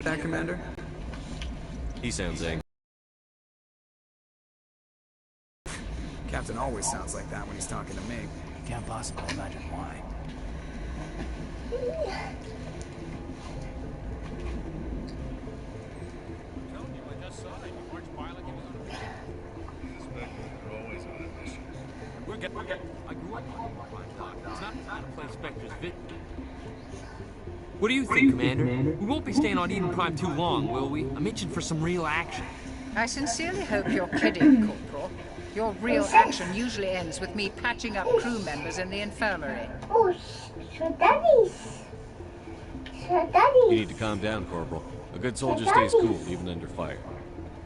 That, Commander? He sounds angry. Captain always sounds like that when he's talking to me. You can't possibly imagine why. What do you think, Commander? We won't be staying on Eden Prime too long, will we? I'm itching for some real action. I sincerely hope you're kidding, Corporal. Your real action usually ends with me patching up crew members in the infirmary. Oh, so daddy's. You need to calm down, Corporal. A good soldier stays cool, even under fire.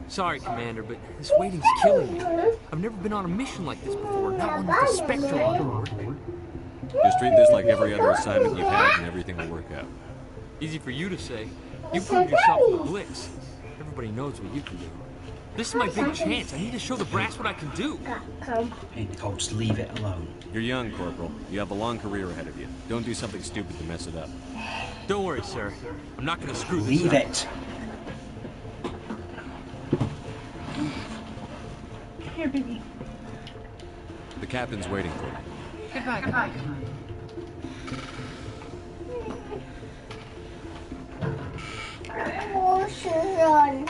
Sorry, Commander, but this waiting's killing me. I've never been on a mission like this before, not one with the Spectre on board. Just treat this like every other assignment you've had and everything will work out. Easy for you to say. You proved yourself in the Blitz. Everybody knows what you can do. This is my big chance. I need to show the brass what I can do. Hey, Nicole, just leave it alone. You're young, Corporal. You have a long career ahead of you. Don't do something stupid to mess it up. Don't worry, sir. I'm not going to screw this Leave up. it. Here, baby. The captain's waiting for you. Goodbye, goodbye. Oh, Sharon.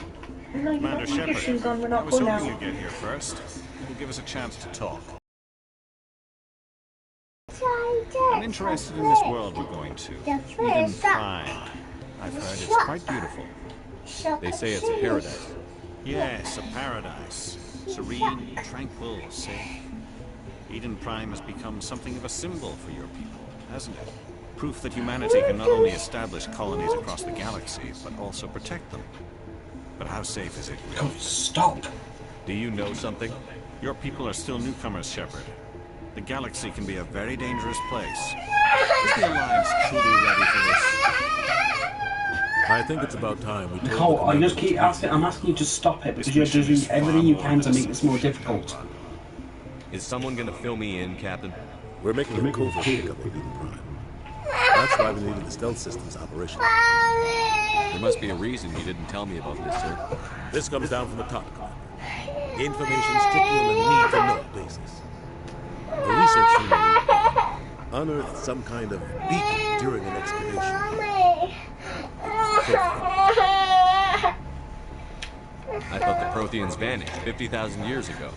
Commander Shepard, I was hoping you'd get here first. It'll give us a chance to talk. I'm interested in this world we're going to. Eden Prime. I've heard it's quite beautiful. They say it's a paradise. Yes, a paradise. Serene, tranquil, safe. Eden Prime has become something of a symbol for your people, hasn't it? Proof that humanity can not only establish colonies across the galaxy, but also protect them. But how safe is it really? Oh, stop. Do you know something? Your people are still newcomers, Shepard. The galaxy can be a very dangerous place. Is the Alliance truly ready for this? I think it's about time we told Nicole, I just keep asking. I'm asking you to stop it because you're doing everything you can to make this more difficult. Is someone gonna fill me in, Captain? We're making a covert pickup of Eden Prime. That's why we needed the stealth systems operational. There must be a reason you didn't tell me about this, sir. This comes down from the top, Commander. Information strictly on a need-to-know basis. The research team unearthed some kind of beacon during an excavation. I thought the Protheans vanished 50,000 years ago.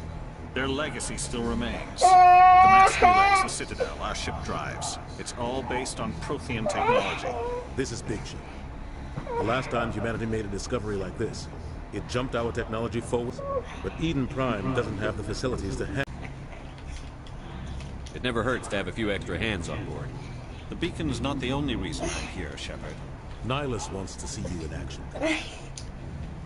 Their legacy still remains. The mass relays, the Citadel, our ship drives. It's all based on Prothean technology. This is big ship. The last time humanity made a discovery like this, it jumped our technology forward, but Eden Prime doesn't have the facilities to handle. It never hurts to have a few extra hands on board. The beacon's not the only reason I'm here, Shepard. Nihilus wants to see you in action.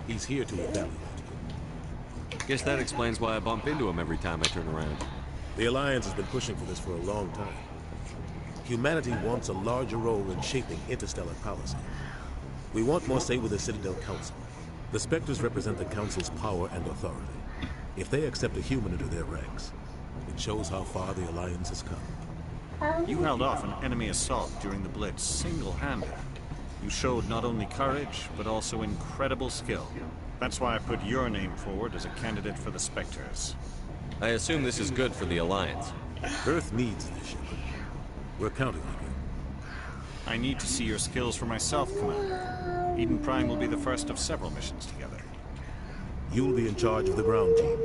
He's here to evaluate you. Guess that explains why I bump into him every time I turn around. The Alliance has been pushing for this for a long time. Humanity wants a larger role in shaping interstellar policy. We want more say with the Citadel Council. The Spectres represent the Council's power and authority. If they accept a human into their ranks, it shows how far the Alliance has come. You held off an enemy assault during the Blitz single-handed. You showed not only courage, but also incredible skill. That's why I put your name forward as a candidate for the Spectres. I assume this is good for the Alliance. Earth needs this ship. We're counting on you. I need to see your skills for myself, Commander. Eden Prime will be the first of several missions together. You'll be in charge of the ground team.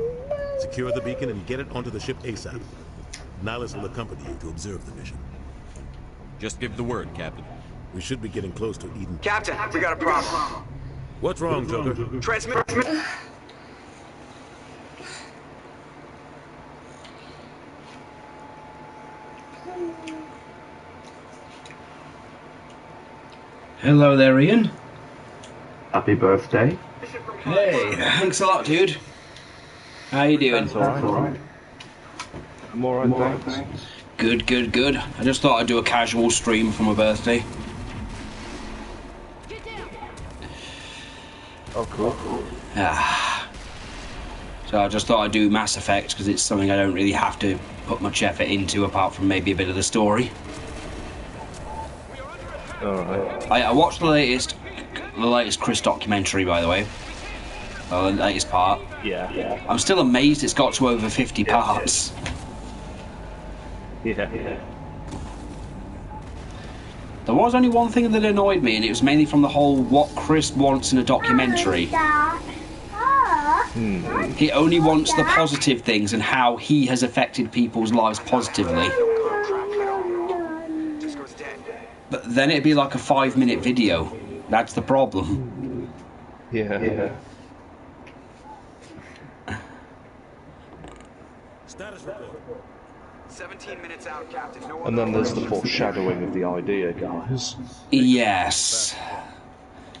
Secure the beacon and get it onto the ship ASAP. Nihilus will accompany you to observe the mission. Just give the word, Captain. We should be getting close to Eden. Captain, we got a problem. What's wrong, Joker? Transmit. Hello there, Ian. Happy birthday. Hey, thanks a lot, dude. How you doing? That's alright. I'm alright, thanks. Good, good, good. I just thought I'd do a casual stream for my birthday. Oh, cool. So I just thought I'd do Mass Effect because it's something I don't really have to put much effort into apart from maybe a bit of the story. Alright. I watched the latest the latest Chris documentary, by the way. Well, the latest part. Yeah. I'm still amazed it's got to over 50 parts. Yeah. There was only one thing that annoyed me, and it was mainly from the whole what Chris wants in a documentary. He only wants the positive things and how he has affected people's lives positively. But then it'd be like a 5-minute video. That's the problem. Yeah. Status report. 17 minutes out, Captain. No And then there's the foreshadowing of the idea, guys. Yes.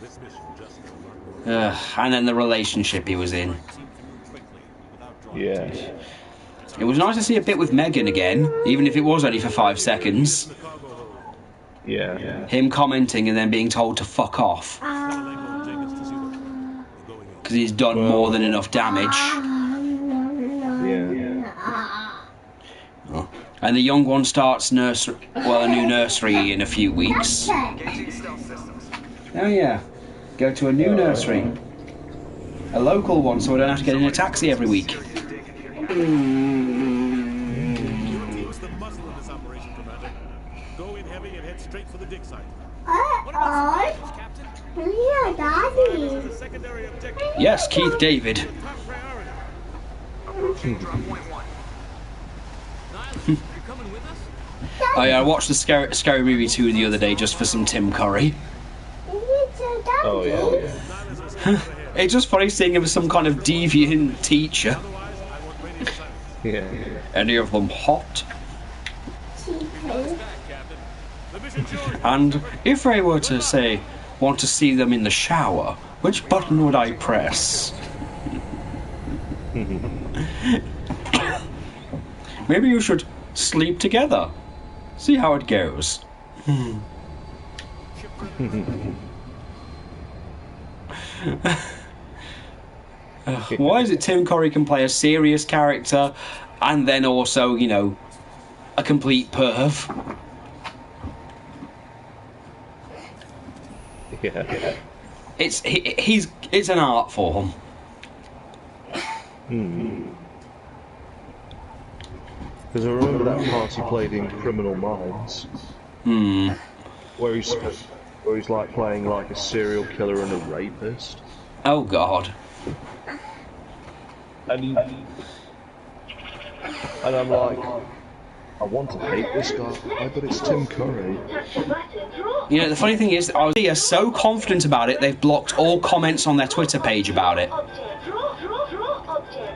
This mission just no longer. And then the relationship he was in. Yeah. It was nice to see a bit with Megan again, even if it was only for 5 seconds. Yeah. Him commenting and then being told to fuck off. Because he's done more than enough damage. Yeah. And the young one starts a new nursery in a few weeks. Oh yeah. Go to a new nursery. A local one, so I don't have to get in a taxi every week. Use the muscle of this operation, Commander. Go in heavy and head straight for the dig site. Yeah, Daddy. Secondary objective. Yes, Keith David. Top priority. Niles, you coming with us? I watched the Scary Movie 2 the other day just for some Tim Curry. Oh, yeah. It's just funny seeing him as some kind of deviant teacher. Yeah. Any of them hot? And if I were to say, want to see them in the shower, which button would I press? Maybe you should sleep together. See how it goes. Why is it Tim Curry can play a serious character and then also, you know, a complete perv? Yeah. It's an art form. Because I remember that part he played in Criminal Minds. Where he's like playing like a serial killer and a rapist. Oh God. And I'm like, I want to hate this guy, but it's Tim Curry. You know, the funny thing is, they are so confident about it, they've blocked all comments on their Twitter page about it.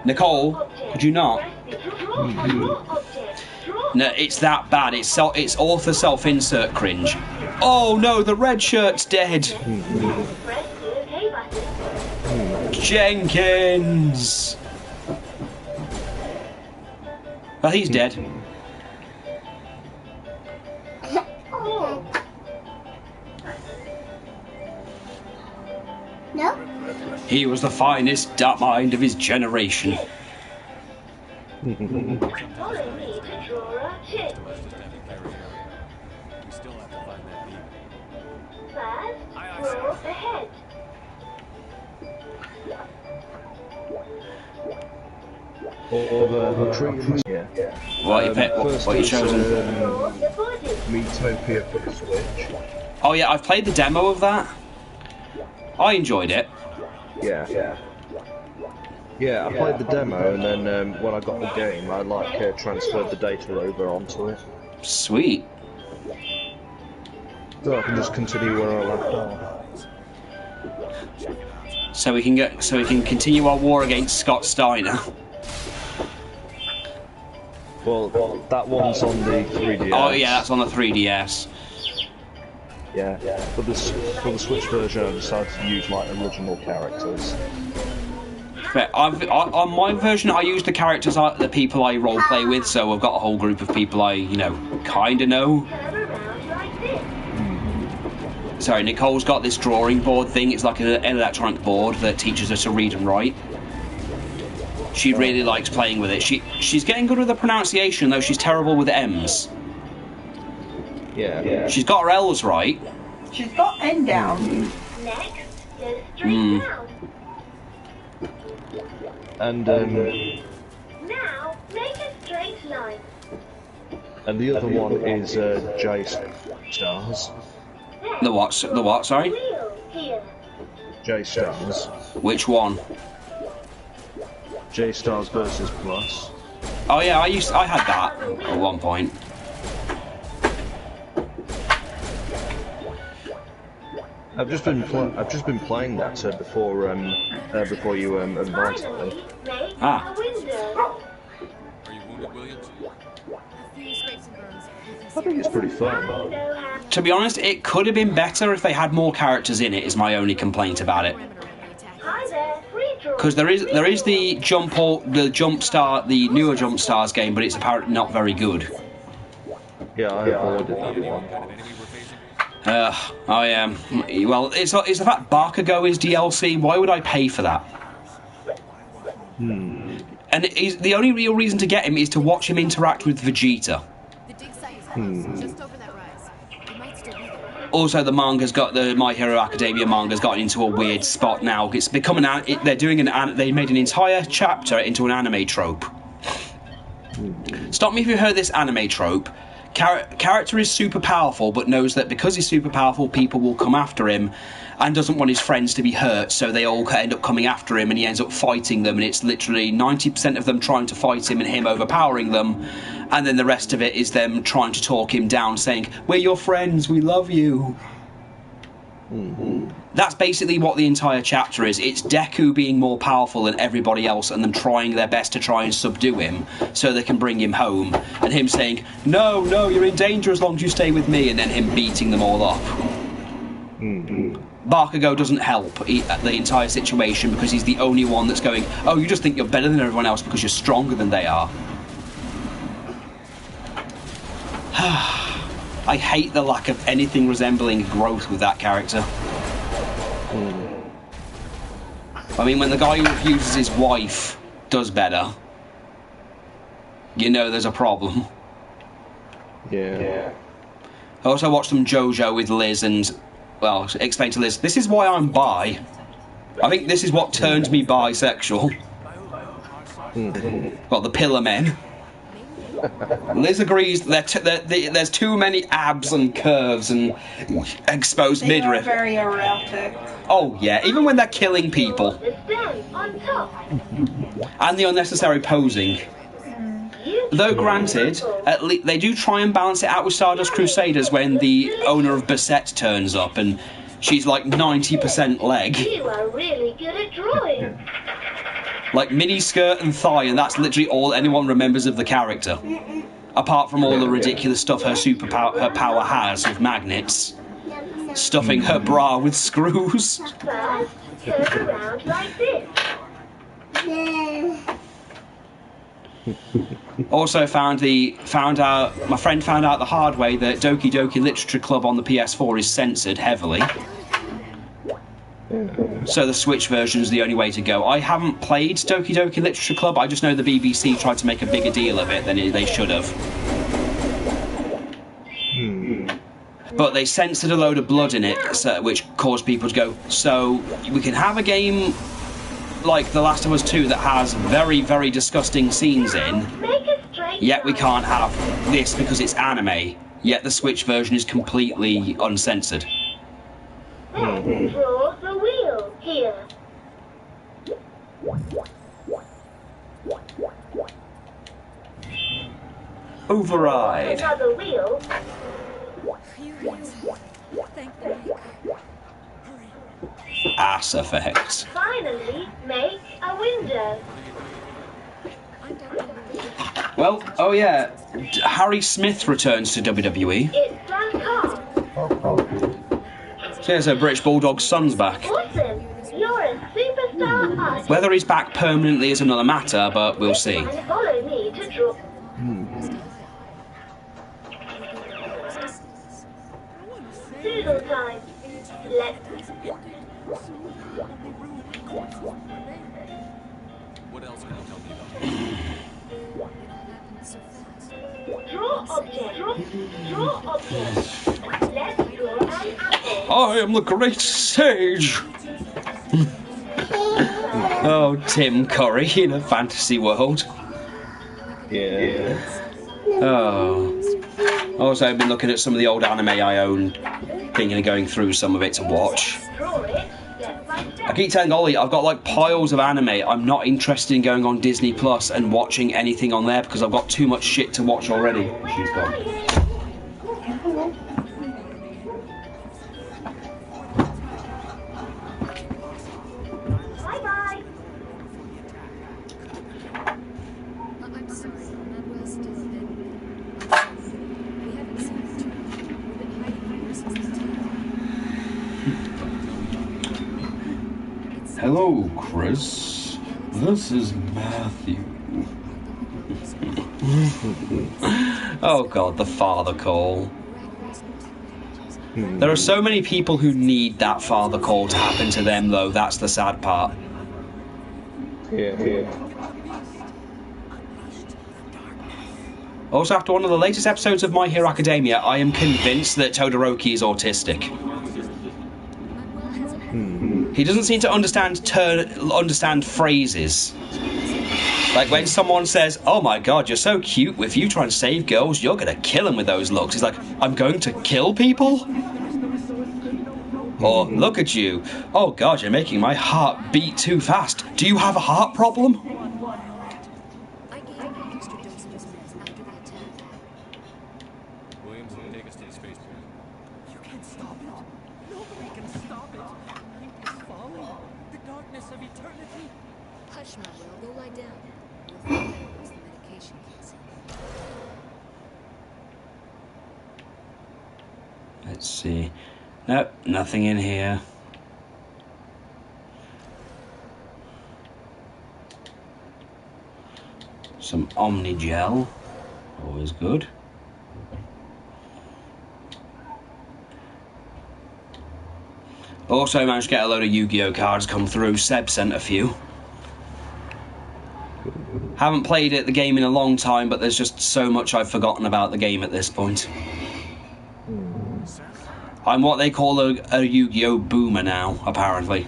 Nicole, could you not? No, it's that bad. It's author self-insert cringe. Oh no, the red shirt's dead. Jenkins. Well, he's dead. No? He was the finest mind of his generation. We still have to find that beam. Or the treatment. Yeah. What you chosen? Metopia for the Switch. Oh yeah, I've played the demo of that. I enjoyed it. Yeah, I played the demo, and then when I got the game, I transferred the data over onto it. Sweet. So I can just continue where I left off. So we can continue our war against Scott Steiner. Well, that one's on the 3DS. Oh yeah, that's on the 3DS. Yeah. For the Switch version, I decided to use my original characters. But on my version, I use the characters the people I roleplay with, so I've got a whole group of people I, kind of know. Sorry, Nicole's got this drawing board thing. It's like an electronic board that teaches her to read and write. She really likes playing with it. She's getting good with the pronunciation, though she's terrible with M's. Yeah. She's got her L's right. She's got N down. Next, go straight down. And Now, make a straight line. and the other one is J Stars. The what? The what? Sorry. Wheel here. J Stars. Which one? J Stars versus Plus. Oh yeah, I had that at one point. I've just been playing that before you invited me. Make Ah. a window. Are you wounded, Williams? I think it's pretty fun. Know how To be honest, it could have been better if they had more characters in it. Is my only complaint about it. Hi there, free draw. Because there is the the newer Jump Stars game, but it's apparently not very good. Yeah, I avoided that one. Kind of enemy we're facing? I am. Well, it's the fact Bakugo is DLC. Why would I pay for that? And the only real reason to get him is to watch him interact with Vegeta. The dig site is close, just over that rise. You might still be there. Also, the My Hero Academia manga's gotten into a weird spot now. It's become they made an entire chapter into an anime trope. Stop me if you've heard this anime trope. Character is super powerful, but knows that because he's super powerful, people will come after him, and doesn't want his friends to be hurt, so they all end up coming after him, and he ends up fighting them, and it's literally 90% of them trying to fight him and him overpowering them, and then the rest of it is them trying to talk him down, saying, "We're your friends, we love you." That's basically what the entire chapter is. It's Deku being more powerful than everybody else and them trying their best to try and subdue him so they can bring him home, and him saying, no, you're in danger as long as you stay with me, and then him beating them all up. Bakugo doesn't help the entire situation because he's the only one that's going, oh, you just think you're better than everyone else because you're stronger than they are. I hate the lack of anything resembling growth with that character. I mean, when the guy who refuses his wife does better, you know there's a problem. Yeah. I also watched some JoJo with Liz and, well, explain to Liz, this is why I'm bi. I think this is what turned me bisexual. Well, the pillar men. Liz agrees that there's too many abs and curves and exposed midriff. Very erotic. Oh yeah, even when they're killing people. The stem on top. And the unnecessary posing. Though granted, at least they do try and balance it out with Stardust Crusaders when the owner of Basset turns up and she's like 90% leg. You are really good at drawing. Like mini skirt and thigh, and that's literally all anyone remembers of the character. Apart from all the ridiculous stuff her power has with magnets. Stuffing her bra with screws. First, turn around like this. Also my friend found out the hard way that Doki Doki Literature Club on the PS4 is censored heavily. So the Switch version is the only way to go. I haven't played Doki Doki Literature Club, I just know the BBC tried to make a bigger deal of it than they should have. But they censored a load of blood in it, which caused people to go, so we can have a game like The Last of Us 2 that has very, very disgusting scenes in, yet we can't have this because it's anime, yet the Switch version is completely uncensored. Then draw the wheel here. Override. Another wheel. Ass effects. Finally, make a window. Well, oh yeah, Harry Smith returns to WWE. It's Lancar. So there's a British Bulldog's son's back. Awesome. You're a superstar artist. Whether he's back permanently is another matter, but we'll see. And follow me to draw. Doodle time. Let's What else can you tell me about? draw object. Draw object. Let's draw I am the great sage. Oh, Tim Curry in a fantasy world. Yeah. Oh. Also, I've been looking at some of the old anime I own, thinking of going through some of it to watch. I keep telling Ollie, I've got like piles of anime. I'm not interested in going on Disney Plus and watching anything on there because I've got too much shit to watch already. She's gone. I'm sorry, Manuel's still a bit. We haven't seen each other. We've been hiding here since the time. Hello, Chris. This is Matthew. Oh god, the father call. There are so many people who need that father call to happen to them, though. That's the sad part. Yeah. Also, after one of the latest episodes of My Hero Academia, I am convinced that Todoroki is autistic. He doesn't seem to understand phrases. Like when someone says, "Oh my god, you're so cute. If you try and save girls, you're gonna kill them with those looks." He's like, "I'm going to kill people?" Or, "Look at you. Oh god, you're making my heart beat too fast. Do you have a heart problem?" I gave him an extra dose of his meds after the attack. Williams, take us to the spaceport. You can't stop it. Nobody can stop it. Night is falling. The darkness of eternity. Hush, Manuel. Go lie down. You'll feel better once the medication kicks in. Let's see. Nope, nothing in here. Some Omni Gel. Always good. Also managed to get a load of Yu-Gi-Oh cards come through. Seb sent a few. Haven't played the game in a long time, but there's just so much I've forgotten about the game at this point. I'm what they call a Yu-Gi-Oh boomer now, apparently.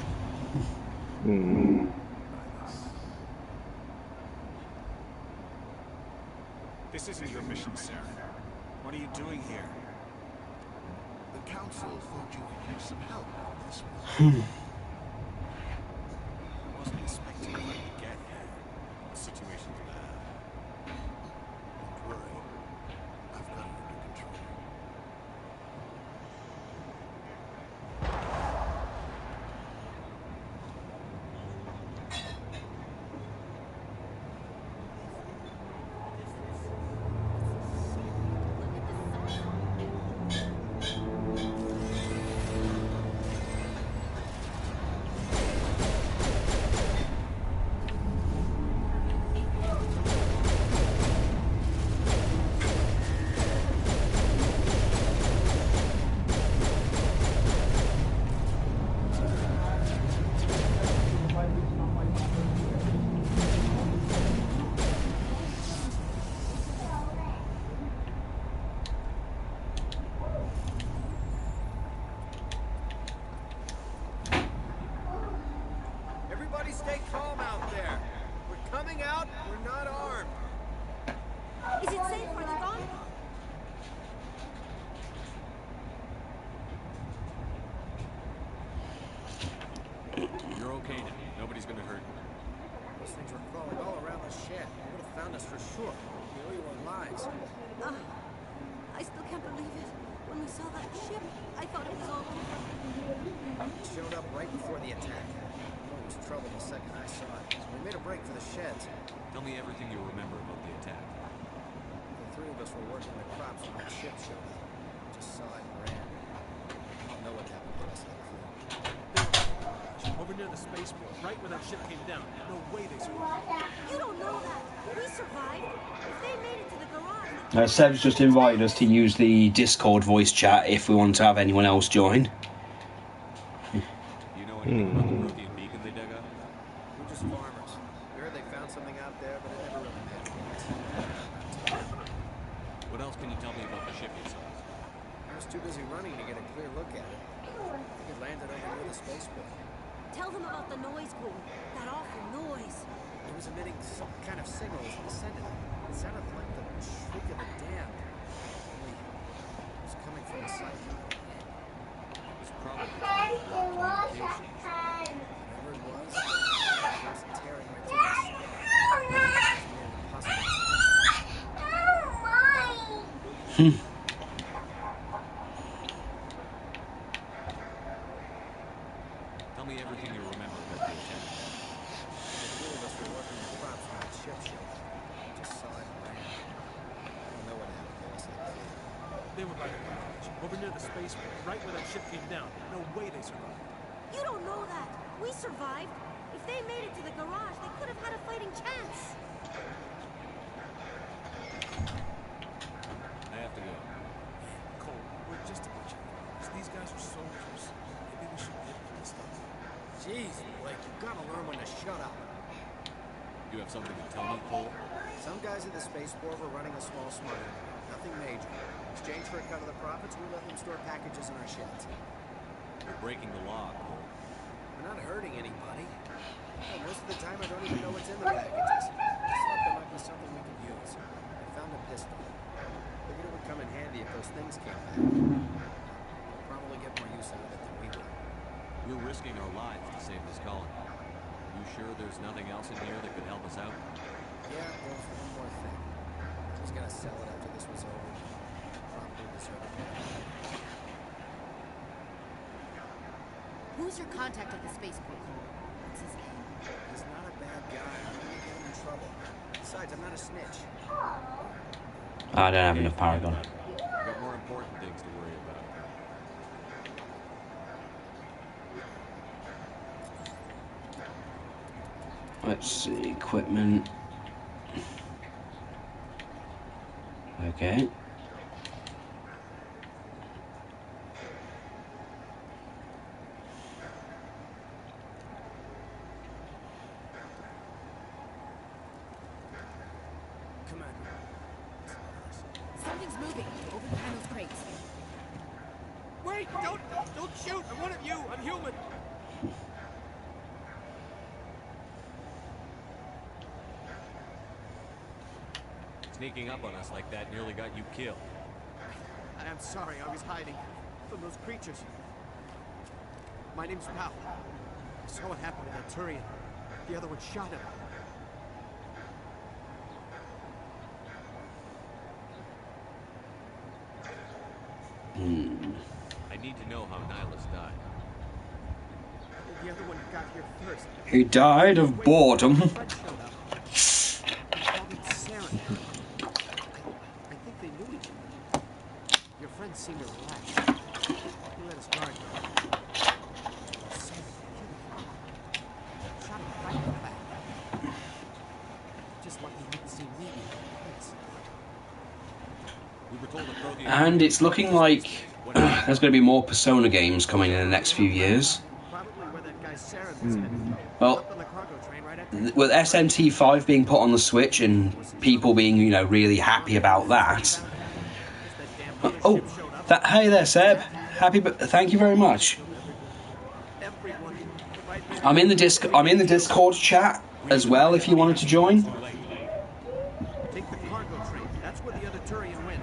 This isn't your mission, sir. What are you doing here? The council thought you could use some help on this one. I wasn't expecting you to get here. The situation's bad. Don't worry. I've got it under control. Everybody stay calm out there. We're coming out, we're not armed. Is it safe? Are they gone? You're okay now. Nobody's gonna hurt you. Those things were crawling all around the shed. They would have found us for sure. We owe you our lives. I still can't believe it. When we saw that ship, I thought it was all over. It showed up right before the attack. I knew it was trouble the second I saw it. So we made a break for the sheds. Tell me everything you remember about the attack. The three of us were working the crops when that ship showed up. Just saw it and ran. I don't know what happened to the rest of the crew. Over near the spaceport, right where that ship came down. No way they survived. You don't know that. We survived. If they made it to the garage... Seb's just invited us to use the Discord voice chat if we want to have anyone else join. You know anything about the Prothean beacon they dug up? We're just farmers. We heard they found something out there, but it never really made sense. What else can you tell me about the ship you saw? was too busy running to get a clear look at it. I think it landed over near the spaceport. Tell them about the noise, Cole. That awful noise. It was emitting some kind of signal as it descended. It sounded like the shriek of the damned. Only it was coming from the side. It was probably communications. Whatever it was tearing right through us. It was impossible. Tell me everything you remember about the attack. The three of us were working the crops when the ship showed up. Just saw it and ran. I don't know what happened to us that day. They were by the garage, over near the spaceport, right where that ship came down. No way they survived. You don't know that. We survived. If they made it to the garage, they could have had a fighting chance. I have to go. Cole, we're just a bunch of guys. These guys are soldiers. Maybe we should get this stuff. Jeez, Blake, you've got to learn when to shut up. You have something to tell me, Cole? Some guys at the spaceport were running a small smuggler. Nothing major. In exchange for a cut of the profits, we let them store packages in our sheds. You're breaking the law, Cole. We're not hurting anybody. Hell, most of the time, I don't even know what's in the packages. Just thought there might be something we could use. I found a pistol. Figured it would come in handy if those things came back. We'll probably get more use out of it than we will. We're risking our lives to save this colony. You sure there's nothing else in here that could help us out? Yeah, there's one more thing. I was gonna sell it after this was over. Probably deserve it. Who's your contact at the spaceport? What's his name? He's not a bad guy. I'm gonna get him in trouble. Besides, I'm not a snitch. I don't have enough Paragon. We've got more important things to worry about. Let's see, equipment. Okay. Come on. Something's moving over behind those crates. Wait! Don't shoot! I'm one of you! I'm human! Sneaking up on us like that nearly got you killed. I'm sorry, I was hiding from those creatures. My name's Pal. I saw what happened to that Turian. The other one shot him. I need to know how Nihilus died. The other one got here first. He died of boredom. I think they knew each other. Your friend seemed to relax. He let his guard down. Shot him right in the back. Just like he didn't see me. We were told to throw the And it's looking like there's going to be more Persona games coming in the next few years. Probably where that guy Saren was headed. Well, Up on the cargo train right after. with SMT5 being put on the Switch and people being, you know, really happy about that. Oh, hey there, Seb. Thank you very much. I'm in the Discord chat as well if you wanted to join. Take the cargo train. That's where the other Turian went.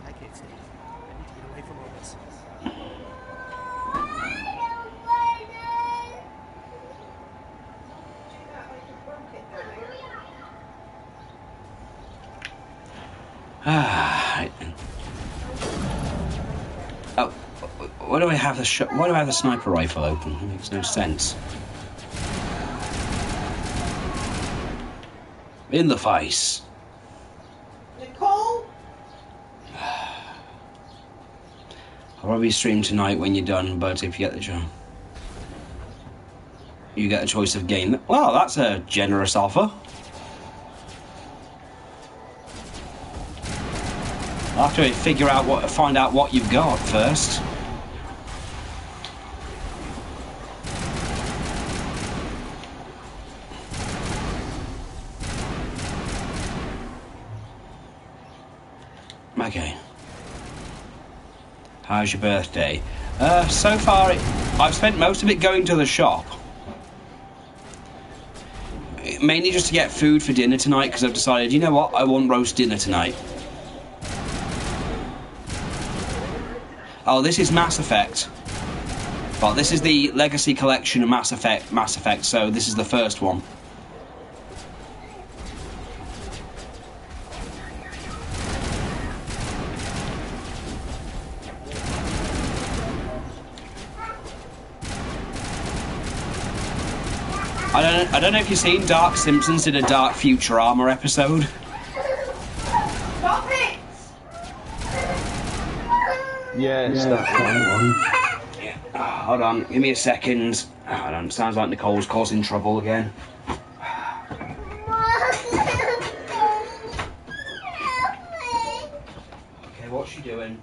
I can't stay. I need to get away from all this. Oh, why do I have the sniper rifle open? It makes no sense. In the face. Nicole? I'll probably stream tonight when you're done, but if you get the chance, you get a choice of game. Well, that's a generous offer. I'll have to find out what you've got first. Okay. How's your birthday? So far, I've spent most of it going to the shop. Mainly just to get food for dinner tonight, because I've decided, you know what, I want roast dinner tonight. Oh, this is Mass Effect. Well, this is the Legacy Collection of Mass Effect, so this is the first one. I don't know if you've seen Dark Simpsons did a Dark Futurama episode. Stop it! Yeah, it's that one. Yeah. Hold on, give me a second. Hold on, sounds like Nicole's causing trouble again. Okay, what's she doing?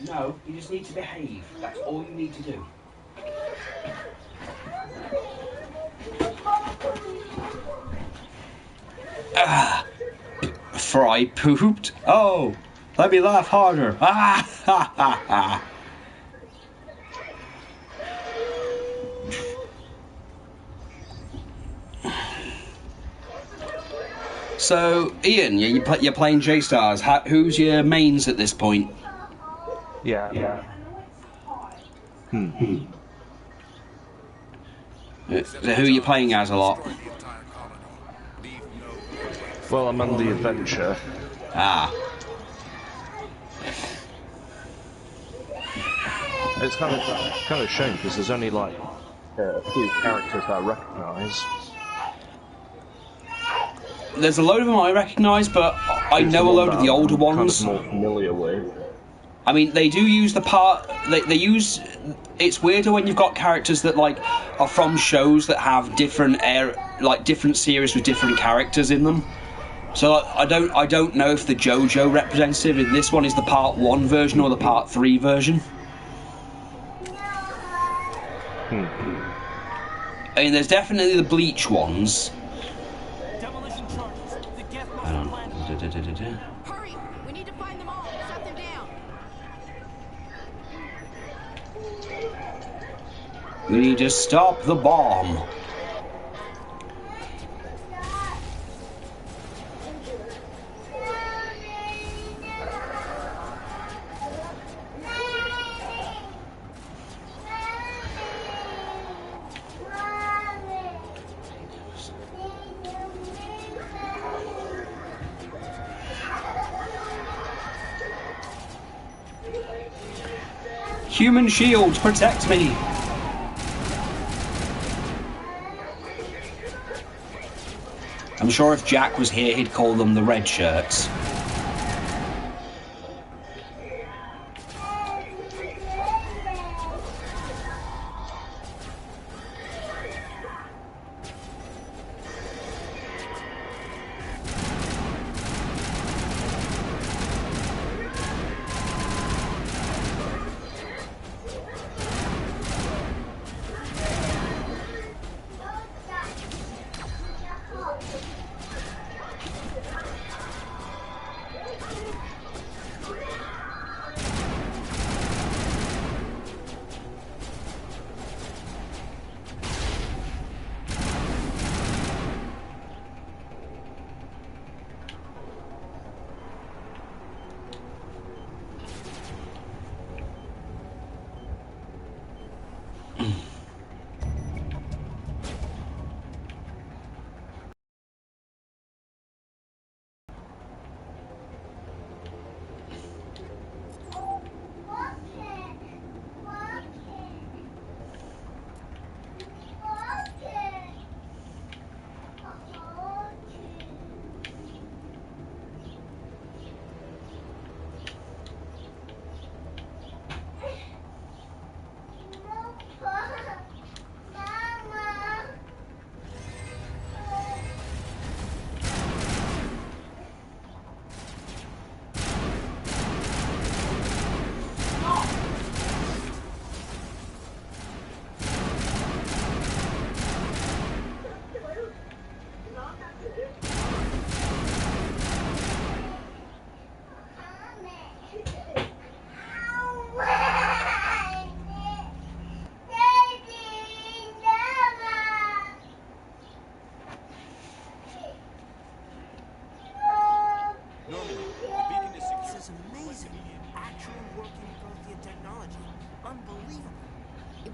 No, you just need to behave. That's all you need to do. Fry pooped? Oh, let me laugh harder. Ah, ha, ha, ha. So, Ian, you're playing J-Stars. Who's your mains at this point? Yeah. So who are you playing as a lot? Well, I'm on the adventure. Ah. It's kind of a shame because there's only like a few characters that I recognise. There's a load of them I recognise, but I know a load of the older ones. Kind of more familiar with. I mean, they do use the part. They use. It's weirder when you've got characters that like are from shows that have different different series with different characters in them. So I don't know if the JoJo representative in this one is the Part 1 version or the Part 3 version. I mean, there's definitely the Bleach ones. Hurry! We need to find them all. Shut them down. We need to stop the bomb. Human shields, protect me! I'm sure if Jack was here, he'd call them the red shirts.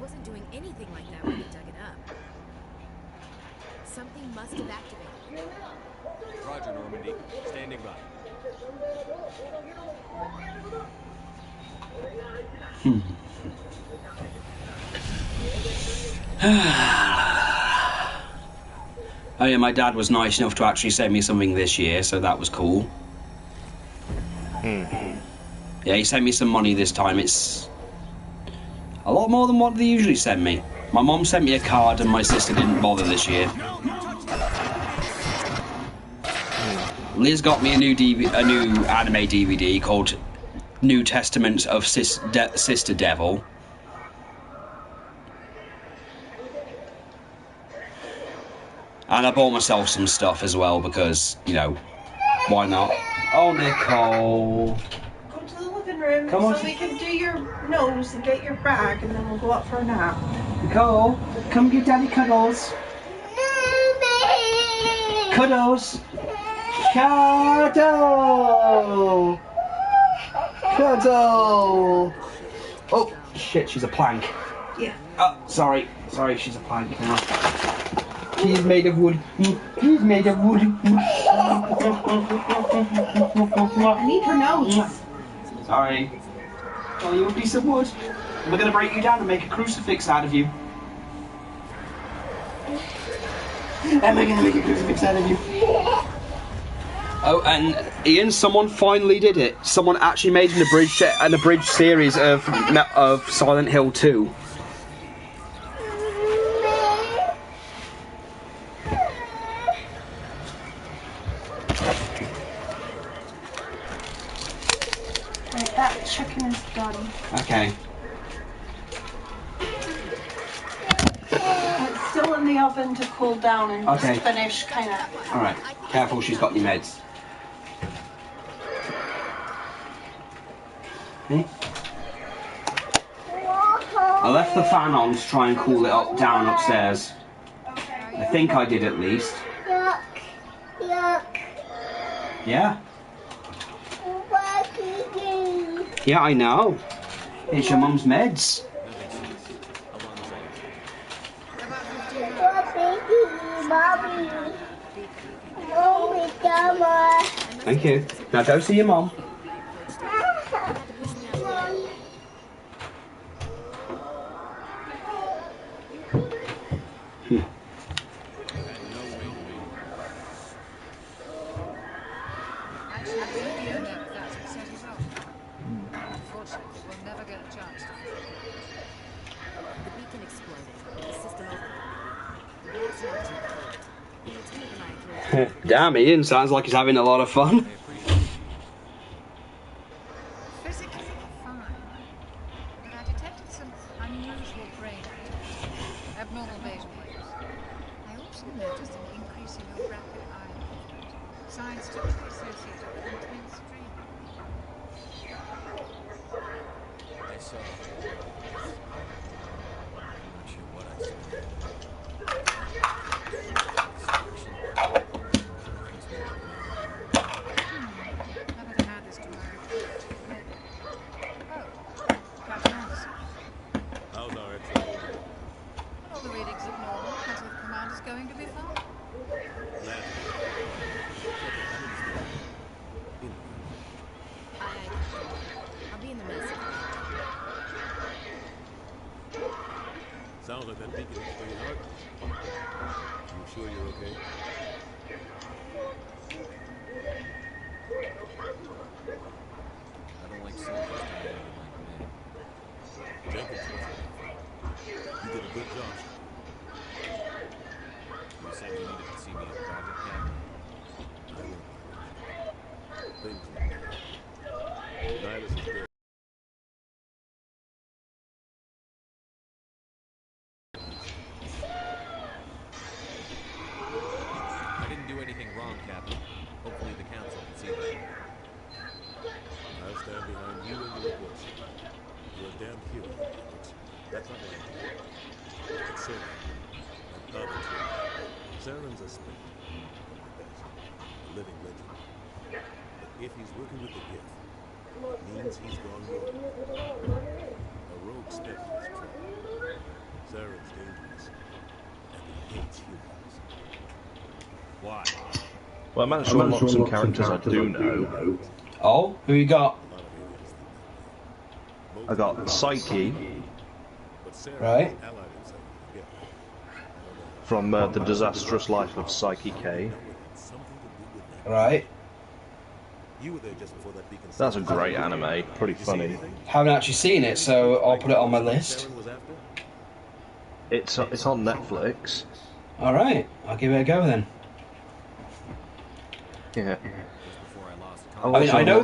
wasn't doing anything like that when he dug it up. Something must have activated. Roger, Normandy. Standing by. Oh yeah, my dad was nice enough to actually send me something this year, so that was cool. Yeah, he sent me some money this time. It's a lot more than what they usually send me. My mom sent me a card and my sister didn't bother this year. Liz got me a new anime DVD called New Testament of Sister Devil. And I bought myself some stuff as well because, you know, why not? Oh, Nicole. Come to the living room Come on. so we can do your nose and get your bag and then we'll go up for a nap. Nicole, come give Daddy cuddles. Cuddles. Cuddle. Cuddle. Oh, shit, she's a plank. Yeah. Oh, sorry. Sorry, she's a plank now. He's made of wood. He's made of wood. I need her nose. Sorry. Oh, you a piece of wood. We're gonna break you down and make a crucifix out of you. And we're gonna make a crucifix out of you. Oh, and Ian, someone finally did it. Someone actually made an abridged series of Silent Hill 2. Right, that chicken is done. Okay. It's still in the oven to cool down and Okay. just finish kind of. All right. Careful, she's got your meds. Hmm? I left the fan on to try and cool it down upstairs. I think I did at least. Yuck. Yuck. Yeah. What you do? Yeah, I know. It's your mum's meds. Mommy. Mommy, come on. Thank you. Now go see your mum. Actually, I don't know if that's what set us off. Unfortunately, we'll never get a chance to. The beacon exploded. The system overloaded. The gas left him cold. The lieutenant and I killed Damn, Ian sounds like he's having a lot of fun. Physically, fine. But I detected some unusual brain activity, abnormal beta waves. I also noticed an increase in your rapid eye movement, signs typically associated with intense dreaming. I saw. I'm not sure what I saw. I better add this to my report. Oh, Captain Anderson. How's our extra? Well, all the readings look normal. As with command is going to be fine. I'll be in the mess. Sounds like that beacon is pretty hard. You sure you're okay? I don't like soldiers dying like men. Jenkins, you did a good job. You said you needed to see me in private, Captain. I will. Things like that. Nihilus is dead. I didn't do anything wrong, Captain. Hopefully the council can see that. I'll stand behind you and your reports. You're a damn hero, but that's not what I do. It's Saren. And others. Saren's a spectre. A living legend. But if he's working with the gift, it means he's gone rogue. A rogue spectre is trouble. Well, I managed to unlock some characters I do know. Oh, who you got? I got Psyche. Right. From The Disastrous Life of Psyche K. Right. That's a great anime, pretty funny. Haven't actually seen it, so I'll put it on my list. It's on Netflix. Alright, I'll give it a go then. Yeah. I mean, I know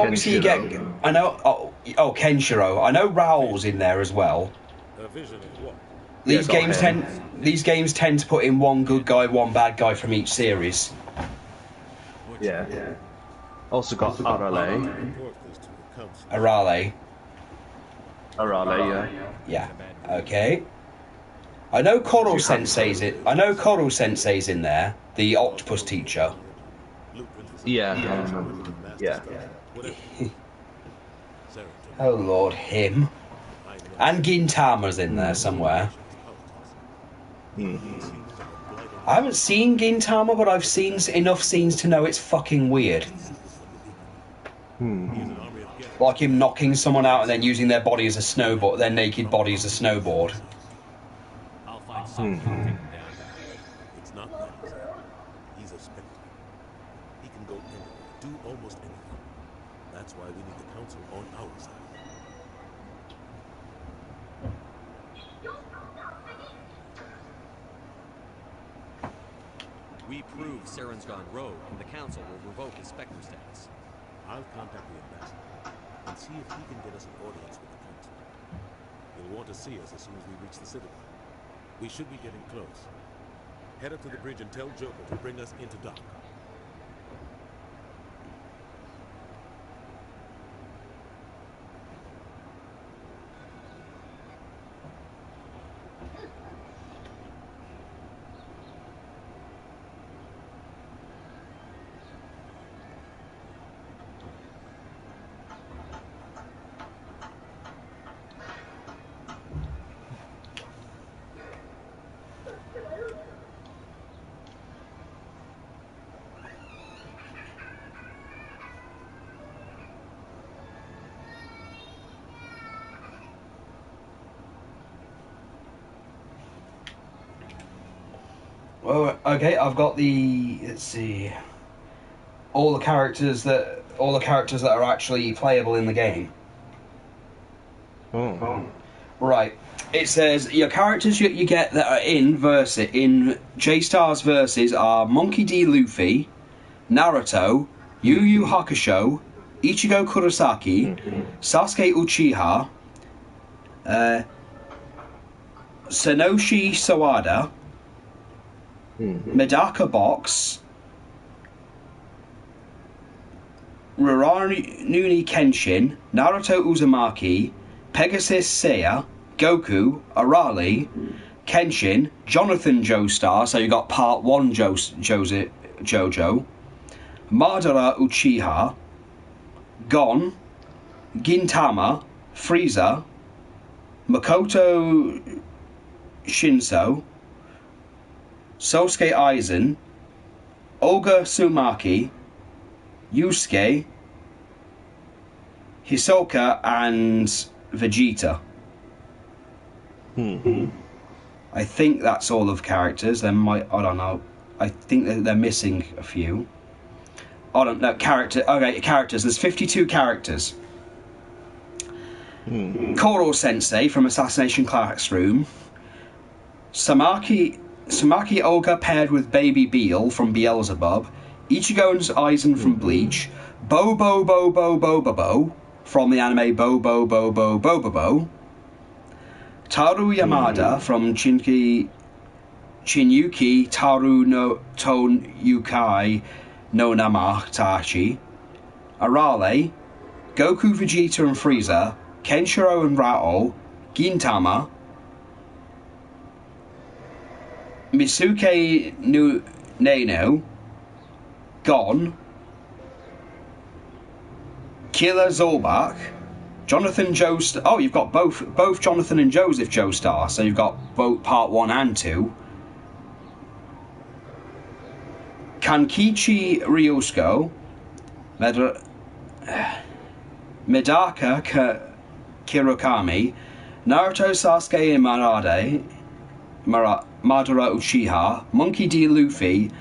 obviously you get, Kenshiro. I know Raoul's in there as well. These games tend to put in one good guy, one bad guy from each series. Yeah. Also got Arale. Arale, yeah. Yeah. Okay. I know Koro Sensei's it. I know Koro Sensei's in there, the octopus teacher. Yeah. Yeah. Oh Lord, him. And Gintama's in there somewhere. I haven't seen Gintama, but I've seen enough scenes to know it's fucking weird. Like him knocking someone out and then using their body as a snowboard, their naked body as a snowboard. It's not that. He's a spectre. He can go anywhere, do almost anything. That's why we need the council on our side. We prove Saren's gone rogue, and the council will revoke his spectre status. I'll contact the ambassador and see if he can get us an audience with the council. He'll want to see us as soon as we reach the citadel. We should be getting close. Head up to the bridge and tell Joker to bring us into dock. Well, okay, I've got the, let's see, all the characters that are actually playable in the game. Right. It says your characters you get that are in J-Star's verses are Monkey D. Luffy, Naruto, Yu Yu Hakusho, Ichigo Kurosaki, Sasuke Uchiha, Sanoshi Sawada, Medaka Box, Rurouni Kenshin, Naruto Uzumaki, Pegasus Seiya, Goku, Arale, Kenshin, Jonathan Joestar, so you got part 1 Jojo, Madara Uchiha, Gon, Gintama, Frieza, Makoto Shinso, Sosuke Aizen, Olga Sumaki, Yusuke, Hisoka, and Vegeta. I think that's all of characters. I don't know. I think that they're missing a few. I don't know. Characters. There's 52 characters. Koro Sensei from Assassination Classroom. Samaki Olga paired with Baby Beal from Beelzebub. Ichigo and Aizen from Bleach. Bobo from the anime Bobo. Taru Yamada from Chinyuki Taru no Ton Yukai no Namatachi. Arale, Goku, Vegeta and Frieza, Kenshiro and Rao, Gintama, Misuke Neno, Gon, Killer Zorbach, Jonathan Joestar. Oh, you've got both Jonathan and Joseph Joestar, so you've got both part 1 and 2. Kankichi Ryusko, Medaka Kirokami, Naruto Sasuke and Madara Uchiha, Monkey D. Luffy,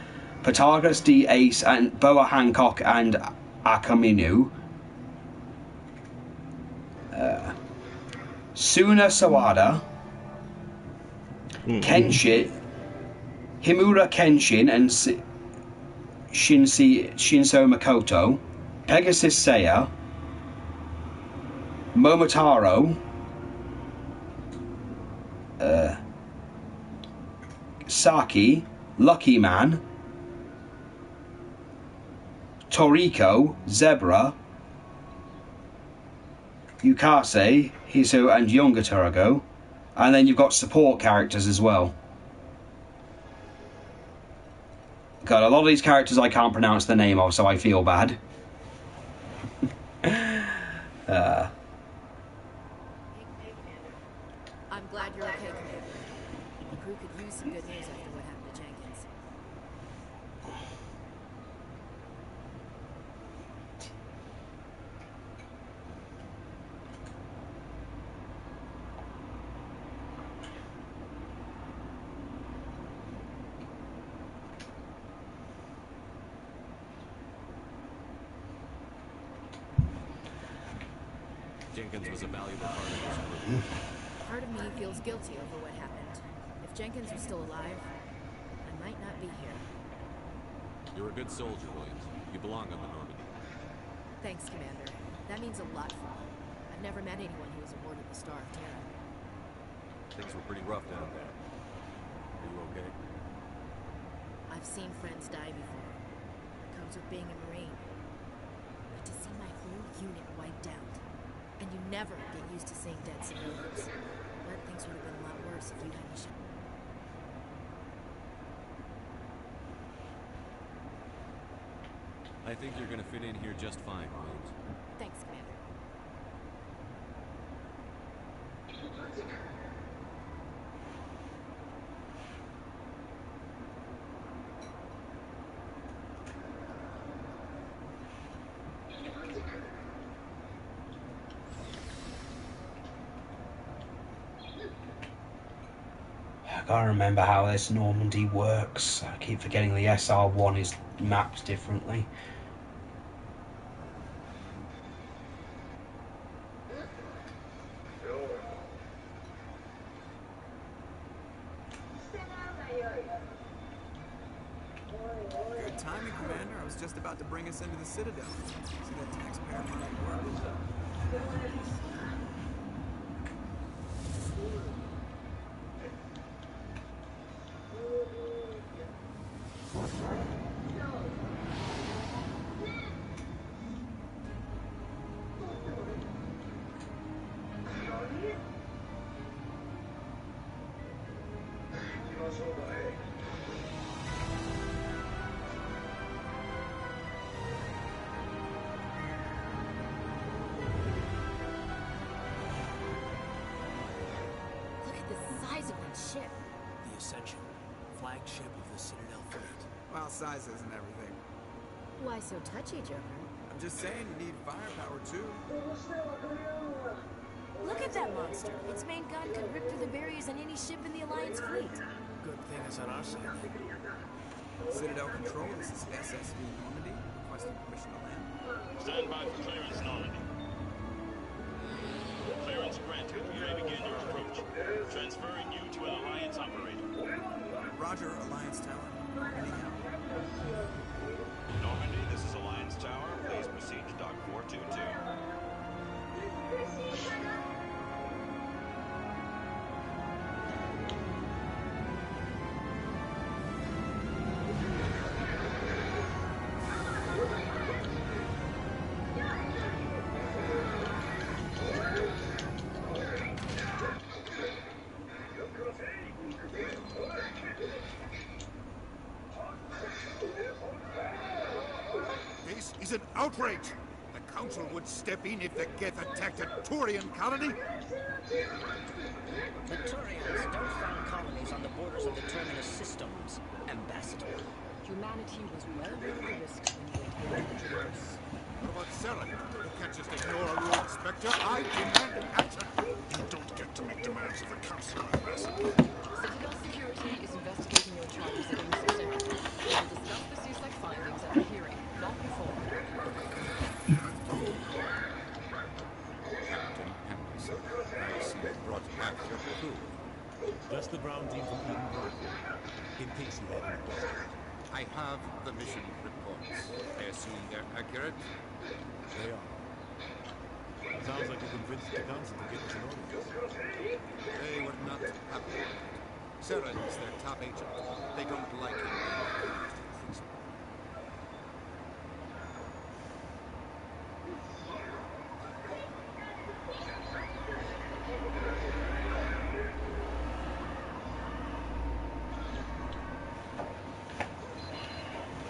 Pythagoras D. Ace, and Boa Hancock and Akaminu, Suna Sawada, Kenshin, Himura Kenshin and Shinso Makoto, Pegasus Seiya, Momotaro, Saki, Lucky Man, Toriko, Zebra, Yukase, Hiso, and Younger Turago, and then you've got support characters as well. God, a lot of these characters I can't pronounce the name of, so I feel bad. I'm glad you're okay, Commander. The crew could use some good news after what happened to Jenkins. Jenkins was a valuable part of this crew. Part of me feels guilty over what happened. If Jenkins was still alive, I might not be here. You're a good soldier, Williams. You belong on the Normandy. Thanks, Commander. That means a lot for me. I've never met anyone who was awarded the Star of Terra. Things were pretty rough down there. Are you okay? I've seen friends die before. It comes with being a Marine. But to see my whole unit wiped out, and you never get used to seeing dead civilians. But things would have been a lot worse if you hadn't shot. I think you're gonna fit in here just fine, Williams. Thanks, Commander. I can't remember how this Normandy works. I keep forgetting the SR1 is mapped differently. Good timing, Commander. I was just about to bring us into the Citadel. See that taxpayer money at work. Look at the size of that ship. The Ascension, flagship of the Citadel fleet. Well, size isn't everything. Why so touchy, Joker? I'm just saying you need firepower, too. Look at that monster. Its main gun could rip through the barriers on any ship in the Alliance fleet. Good thing it's on our side. Citadel Control, this is SSV Normandy. Requesting permission to land. Stand by for clearance, Normandy. Clearance granted. You may begin your approach. Transferring you to an Alliance operator. Roger, Alliance Tower. Ready out. Normandy, this is Alliance Tower. Please proceed to Dock 422. This is an outrage! The Council would step in if the Geth attacked a Turian colony? The Turians don't found colonies on the borders of the Terminus systems, Ambassador. Humanity was well aware of the risks when you entered the universe. What about Saren? You can't just ignore a rogue Spectre. I demand action. You don't get to make demands of the Council, Ambassador. Citadel Security is investigating your charges against Saren. We will discuss the CSEC findings at the hearing, not before. Captain Henderson, I see you brought back your crew. Just the ground team from Eden Prime, in case you had any questions. I have the mission reports. I assume they're accurate? They are. Sounds like you convinced the Council to get us an audience. They were not happy. Saren's their top agent. They don't like him being accused in treason.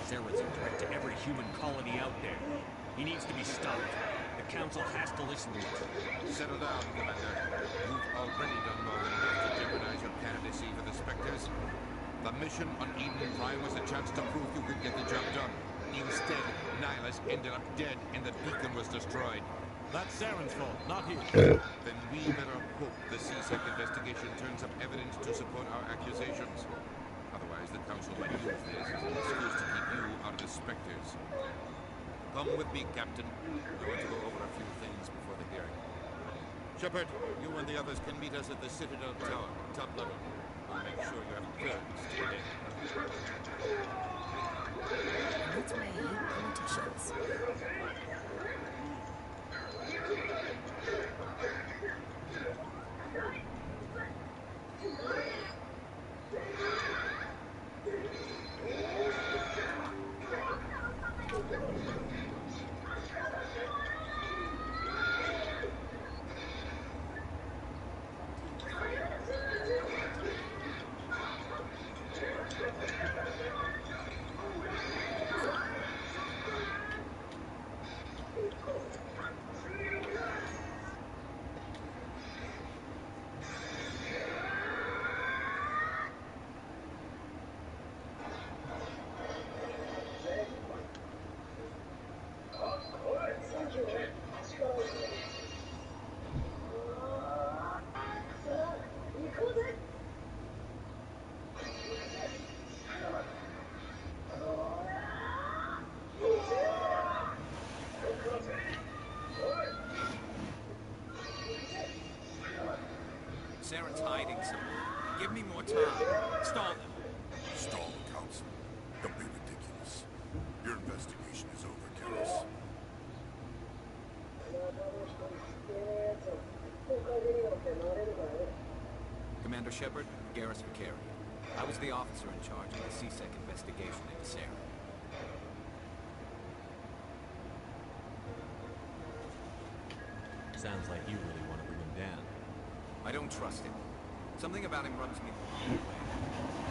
Saren's a threat to every human colony out there. He needs to be stopped. The Council has to listen to us. Settle down, Commander. You've already done more than enough to jeopardize your candidacy for the Spectres. The mission on Eden Prime was a chance to prove you could get the job done. Instead, Nihilus ended up dead and the beacon was destroyed. That's Saren's fault, not his. Then we better hope the CSEC investigation turns up evidence to support our accusations. Otherwise, the Council might use this as an excuse to keep you out of the Spectres. Come with me, Captain. I want to go over a few things before the hearing. Shepard, you and the others can meet us at the Citadel Tower, top level. I'll make sure you have clearance to get in. That's why I hate politicians. Saren's hiding somewhere. Give me more time. Stall them. Stall the Council. Don't be ridiculous. Your investigation is over, Garrus. Commander Shepard, Garrus Vicari. I was the officer in charge of the CSEC investigation into Saren. Sounds like you really want to bring him down. I don't trust him. Something about him rubs me the wrong way.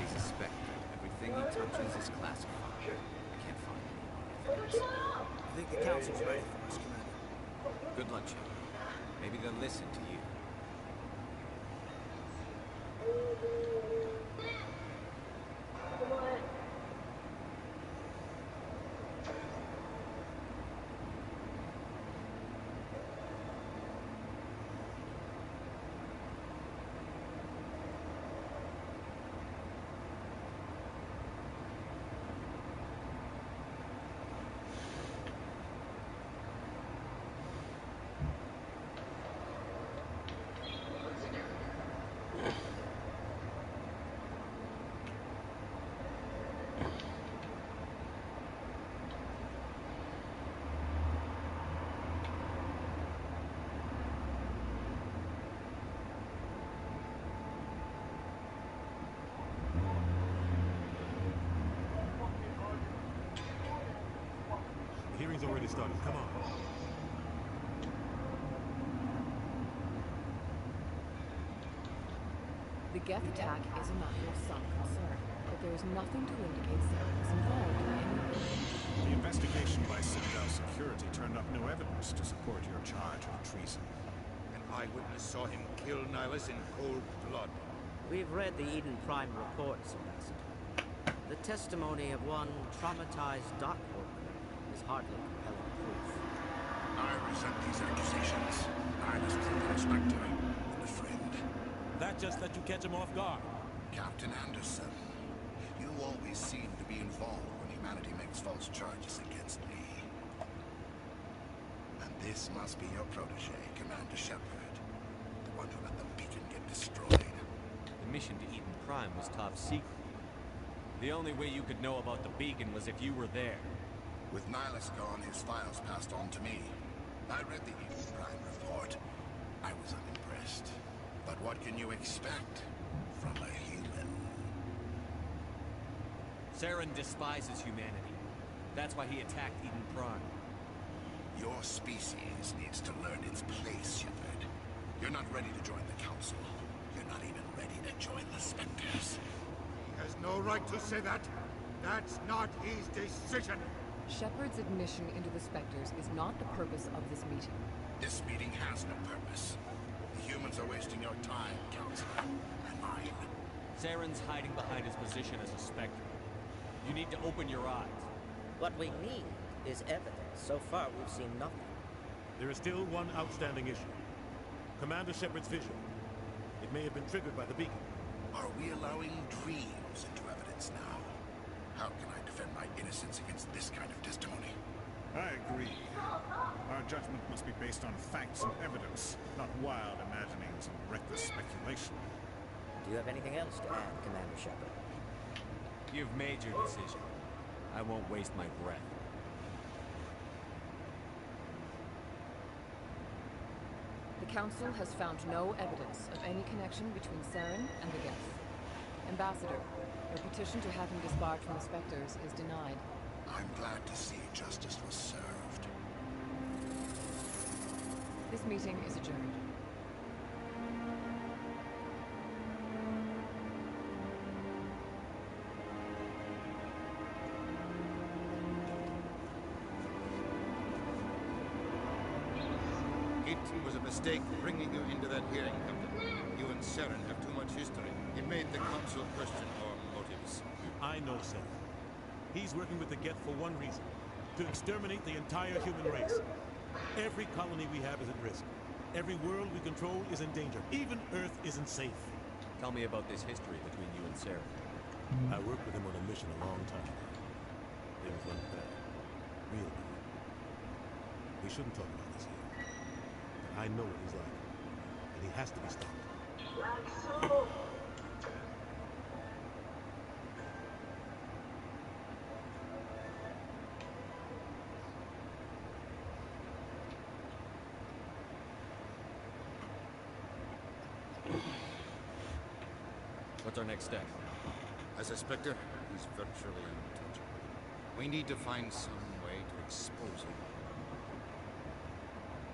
He's a Spectre. Everything he touches is classified. I can't find any artifacts. I think the Council's ready for us, Commander. Good luck, Shepard. Maybe they'll listen to you. The hearing's already started. Come on. The Geth attack is a matter of some concern, but there is nothing to indicate Saren is involved in any way. The investigation by Citadel Security turned up no evidence to support your charge of treason. An eyewitness saw him kill Nihilus in cold blood. We've read the Eden Prime reports, Ambassador. The testimony of one traumatized dock worker is hardly compelling proof. I resent these accusations. I was an inspector and a friend. That just let you catch him off guard. Captain Anderson, you always seem to be involved when humanity makes false charges against me. And this must be your protege, Commander Shepard. The one who let the beacon get destroyed. The mission to Eden Prime was top secret. The only way you could know about the beacon was if you were there. With Nihilus gone, his files passed on to me. I read the Eden Prime report. I was unimpressed. But what can you expect from a human? Saren despises humanity. That's why he attacked Eden Prime. Your species needs to learn its place, Shepard. You're not ready to join the Council. You're not even ready to join the Spectres. He has no right to say that. That's not his decision. Shepard's admission into the Spectres is not the purpose of this meeting. This meeting has no purpose. The humans are wasting your time, Counselor, and mine. Saren's hiding behind his position as a Spectre. You need to open your eyes. What we need is evidence. So far, we've seen nothing. There is still one outstanding issue. Commander Shepard's vision. It may have been triggered by the beacon. Are we allowing dreams into evidence now? How can I defend my innocence against this kind of testimony? I agree. Our judgment must be based on facts and evidence, not wild imaginings and reckless speculation. Do you have anything else to add, Commander Shepard? You've made your decision. I won't waste my breath. The Council has found no evidence of any connection between Saren and the Geth. Ambassador, your petition to have him disbarred from the Spectres is denied. I'm glad to see justice was served. This meeting is adjourned. It was a mistake bringing you into that hearing, Captain. You and Saren have too much history. It made the Council question our motives. I know Saren. He's working with the Geth for one reason. To exterminate the entire human race. Every colony we have is at risk. Every world we control is in danger. Even Earth isn't safe. Tell me about this history between you and Saren. I worked with him on a mission a long time ago. Things went bad. Real bad. We shouldn't talk about this here. But I know what he's like. And he has to be stopped. What's our next step? As a Spectre, he's virtually untouchable. We need to find some way to expose him.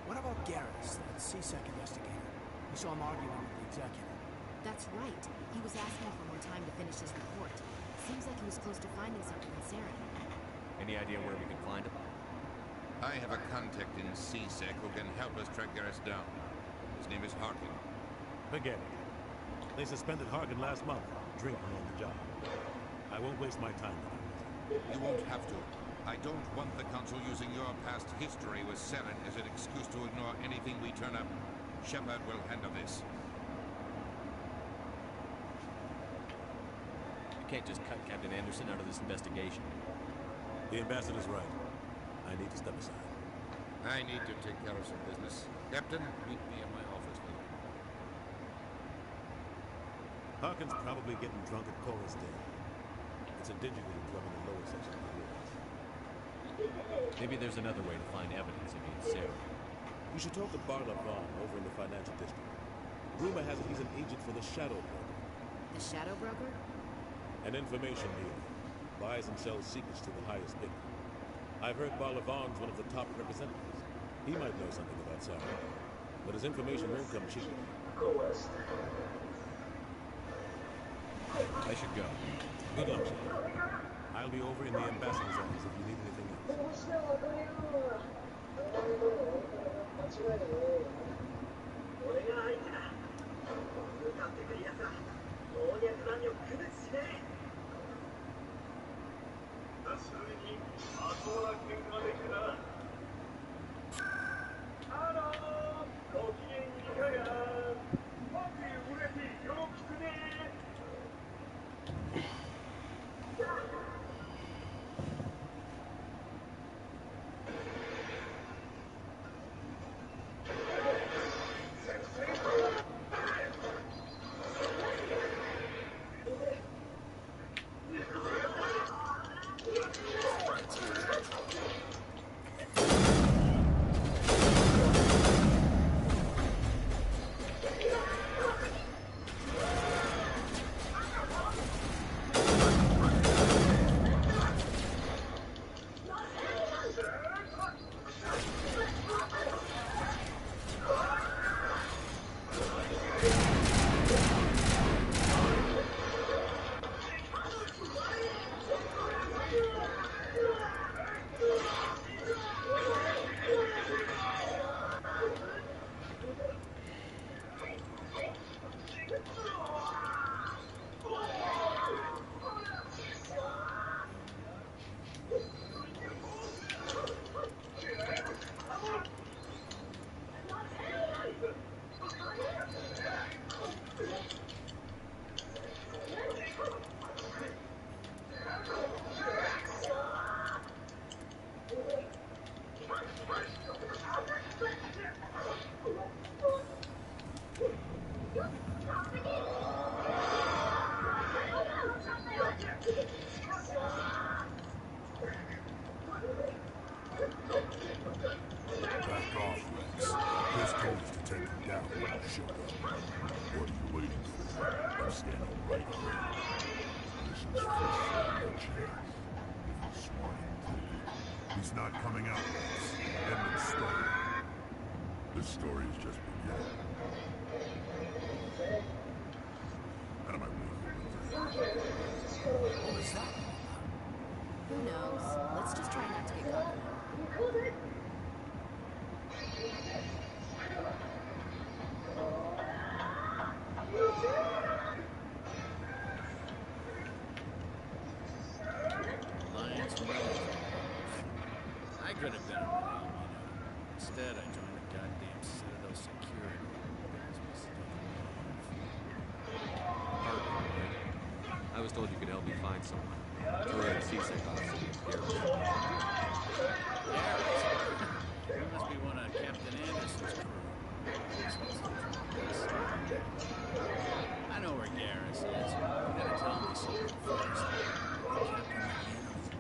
What about Garrus, that CSEC investigator? We saw him arguing with the executive. That's right. He was asking for more time to finish his report. Seems like he was close to finding something in Saren. Any idea where we can find him? I have a contact in CSEC who can help us track Garrus down. His name is Harkin. Forget it. They suspended Harkin last month, drinking on the job. I won't waste my time with him. You won't have to. I don't want the Council using your past history with Saren as an excuse to ignore anything we turn up. Shepard will handle this. You can't just cut Captain Anderson out of this investigation. The ambassador's right. I need to step aside. I need to take care of some business. Captain, meet me in my office later. Harkin's probably getting drunk at Chorus Day. It's a digital drum in the lower section of the ruins. Maybe there's another way to find evidence against Saren. You should talk to Barla Vaughn over in the financial district. Rumor has it he's an agent for the Shadow Broker. The Shadow Broker? An information dealer. Buys and sells secrets to the highest bidder. I've heard Barla Vaughn's one of the top representatives. He might know something about Saren, but his information won't come cheap. I should go. Good luck, Shepard. I'll be over in the ambassador's office if you need anything else. Back off, Rex. Chris told us to take him down when you showed up. What are you waiting for? I'm standing right here. Mission's first shot, chance. If you're smart and prudent. He's not coming out, Rex. End of story. This story is just beginning. Out of my way. What was that? Who knows? Let's just try not to get caught. Alliance Road. I could have been a Marine, you know. Instead, I joined the goddamn Citadel security. I was told you could help me find someone. Or a C-Sec officer. You must be one of Captain Anderson's crew. I know where Garrus is. You gotta tell me something first.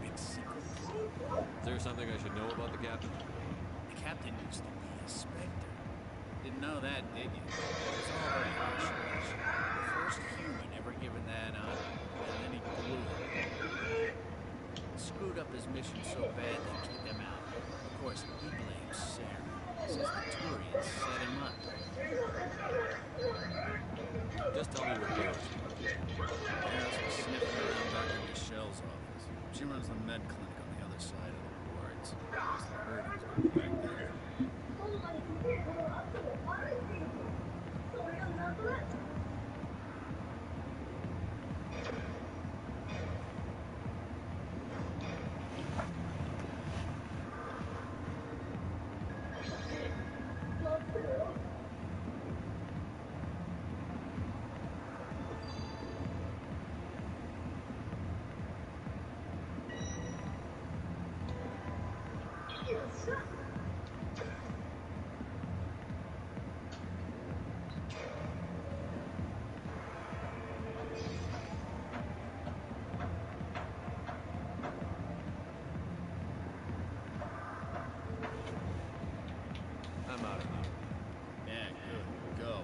Big secret. Is there something I should know about the captain? The captain used to be a Spectre. Didn't know that, did you? It was all very hush-hush. The first human ever given that honor, and then he blew it. Screwed up his mission so bad they kicked him out. Of course, he blames Sarah. Says the Turians set him up. Just tell me where Garrus is. Garrus was sniffing around Dr. Michelle's office. She runs the med clinic on the other side of the wards. I heard he was back there. I'm out of here. Yeah, good. Go.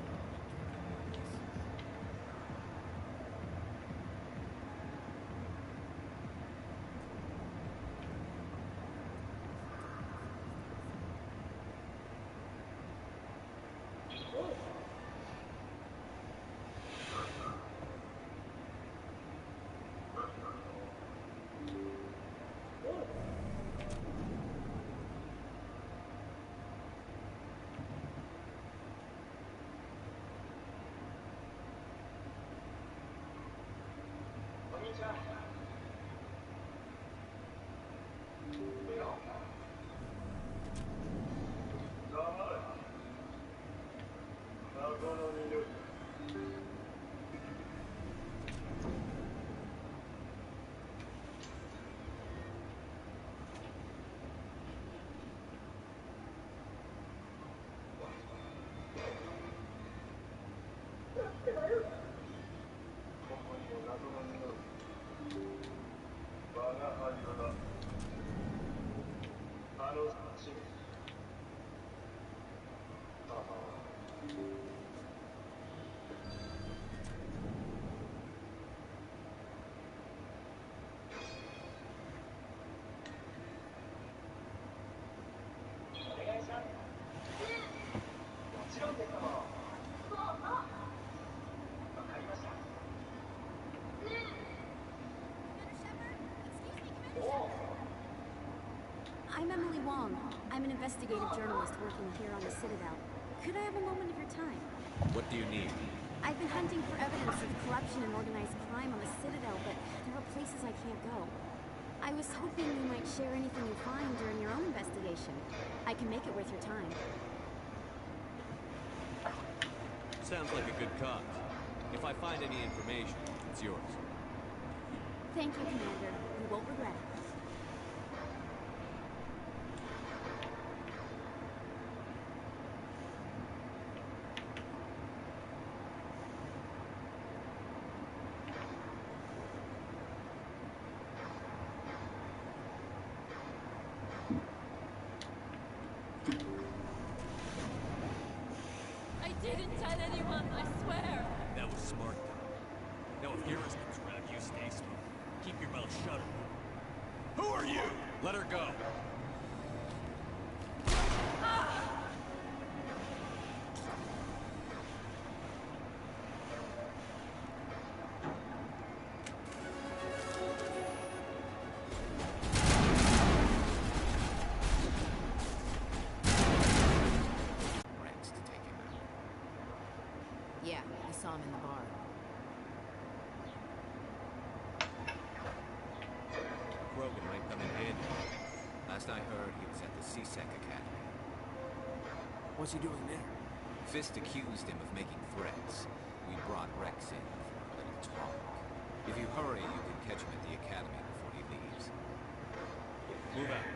Wong. I'm an investigative journalist working here on the Citadel. Could I have a moment of your time? What do you need? I've been hunting for evidence of corruption and organized crime on the Citadel, but there are places I can't go. I was hoping you might share anything you find during your own investigation. I can make it worth your time. Sounds like a good cause. If I find any information, it's yours. Thank you, Commander. You won't regret it. I didn't tell anyone, I swear. That was smart, though. Now, if Garrus comes around, you stay smooth. Keep your mouth shut. Who are you? Let her go. Rex to take him out. Yeah, I saw him in the bar. Krogan might come in handy. Last I heard, he was at the CSEC Academy. What's he doing there? Fist accused him of making threats. We brought Rex in for a little talk. If you hurry, you can catch him at the academy before he leaves. Move out.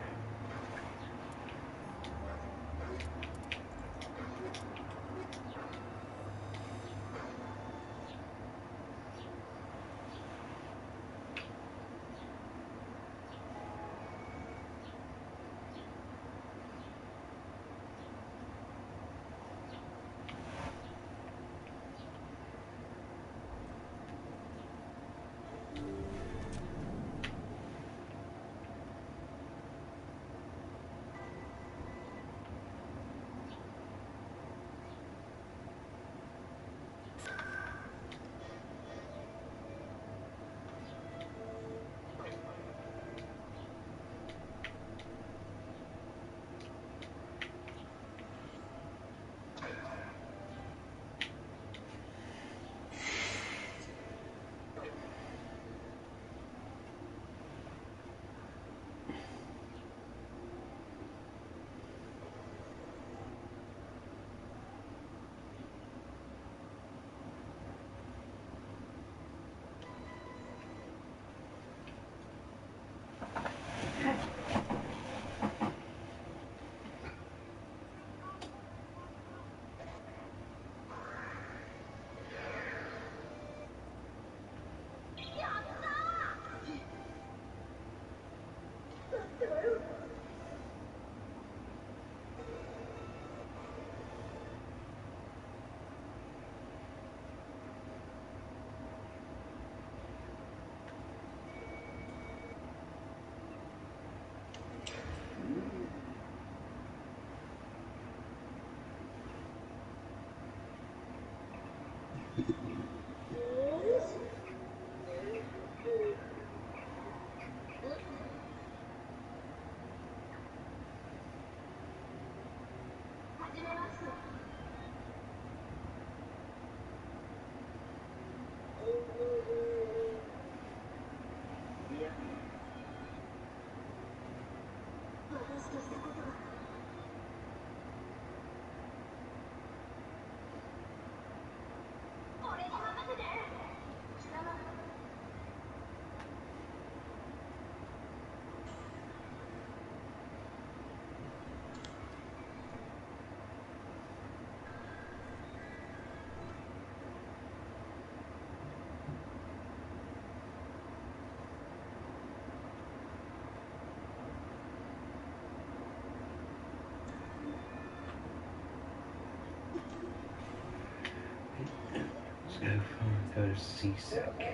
So far, go to CSEC.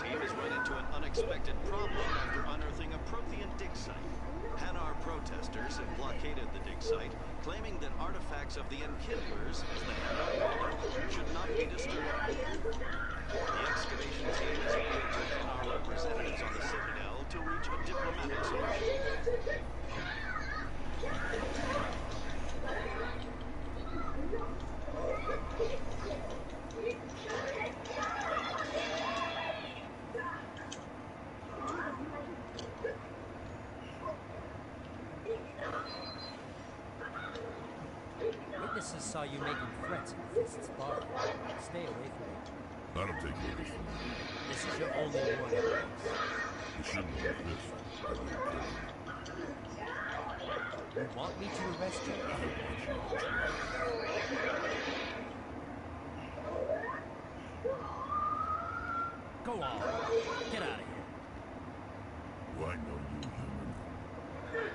team has run into an unexpected problem after unearthing a Prothean dig site. Hanar protesters have blockaded the dig site, claiming that artifacts of the Enkindlers, as the Hanar call them, should not be disturbed. The excavation team has appealed to Hanar representatives on the Citadel to reach a diplomatic solution. Witnesses saw you making threats in Fist's bar. Stay away from it. I don't take orders from you. This is your only warning. You shouldn't have Fist. You want me to arrest you? Go on. Get out of here. Do I know you, human?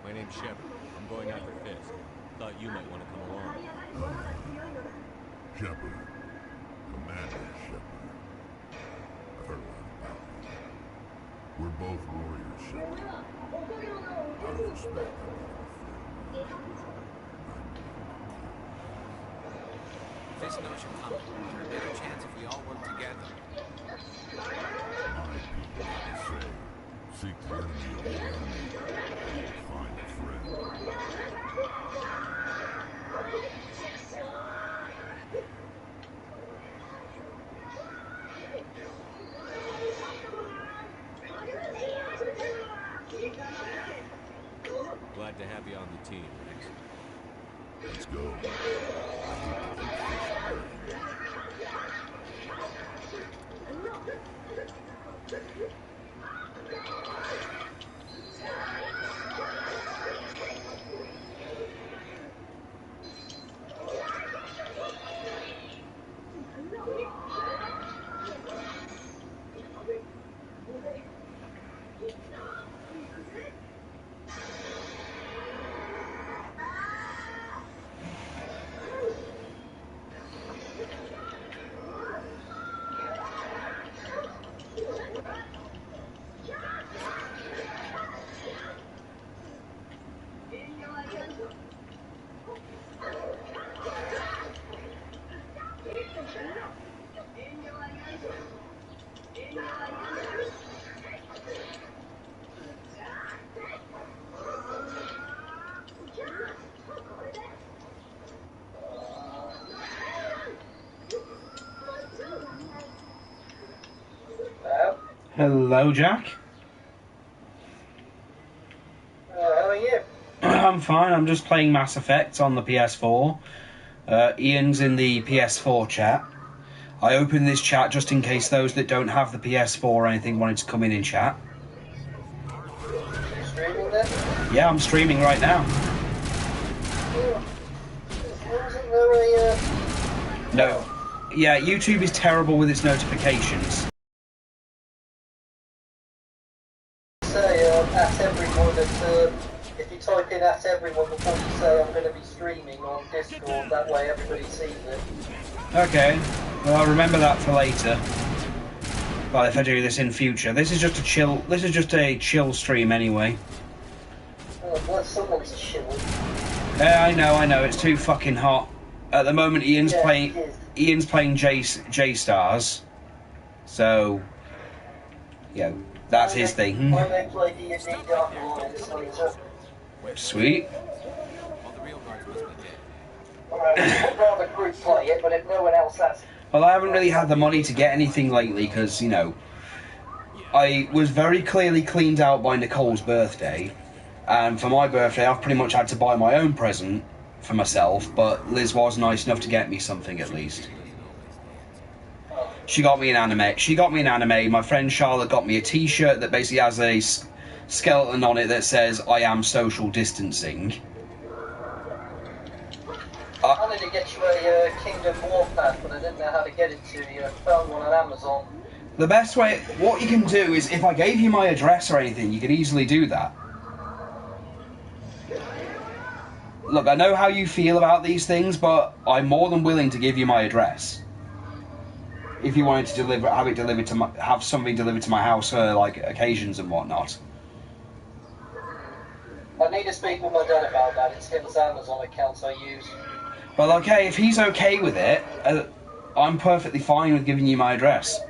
My name's Shepard. I'm going after Fist. Thought you might want to come along. Shepard. Commander Shepard. I've heard a lot about you. We're both warriors, Shepard. Out of respect, I'm not a friend. Fist knows you're coming. There's a better chance if we all work together. My people, I say, seek the enemy of one enemy, and find a friend. Glad to have you on the team, Rex. Let's go. Hello, Jack. How are you? I'm fine. I'm just playing Mass Effect on the PS4. Ian's in the PS4 chat. I opened this chat just in case those that don't have the PS4 or anything wanted to come in and chat. You streaming then? Yeah, I'm streaming right now. Wasn't there a... No. Yeah, YouTube is terrible with its notifications. Say at everyone that if you type in at everyone before you say I'm going to be streaming on Discord, that way everybody sees it. Okay. Well, I'll remember that for later. Well, if I do this in future, this is just a chill. This is just a chill stream anyway. Oh, well, someone's chilling. Yeah, I know. It's too fucking hot. At the moment, Ian's playing J-Stars. So, yeah, that's his thing. I may play D&D Dark Alliance later. Sweet. I'd rather group play it, but if no one else has... Well, I haven't really had the money to get anything lately because, you know, I was very clearly cleaned out by Nicole's birthday, and for my birthday I've pretty much had to buy my own present for myself, but Liz was nice enough to get me something at least. She got me an anime. My friend Charlotte got me a t-shirt that basically has a skeleton on it that says, "I am social distancing." I wanted to get you a Kingdom Warpath, but I didn't know how to get it to you. I found one on Amazon. The best way, what you can do is, if I gave you my address or anything, you could easily do that. Look, I know how you feel about these things, but I'm more than willing to give you my address. if you wanted to have something delivered to my house for like occasions and whatnot. I need to speak with my dad about that. It's his Amazon accounts I use. Well, okay, if he's okay with it, I'm perfectly fine with giving you my address.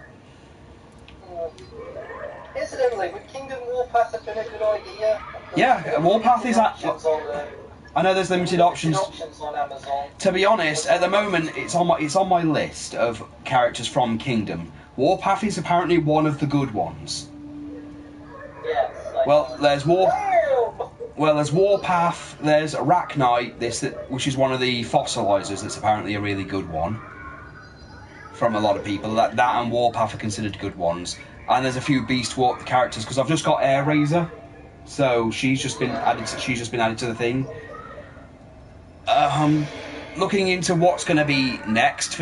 Incidentally, would Kingdom Warpath have been a good idea? Yeah, Warpath is at. I know there's limited options. On Amazon. To be honest, at the moment it's on my list of characters from Kingdom. Warpath is apparently one of the good ones. Yes. There's Warpath, there's Arachnite, which is one of the fossilizers that's apparently a really good one. From a lot of people. That and Warpath are considered good ones. And there's a few Beast Warp characters, because I've just got Air Razor. So she's just been added to the thing. Looking into what's going to be next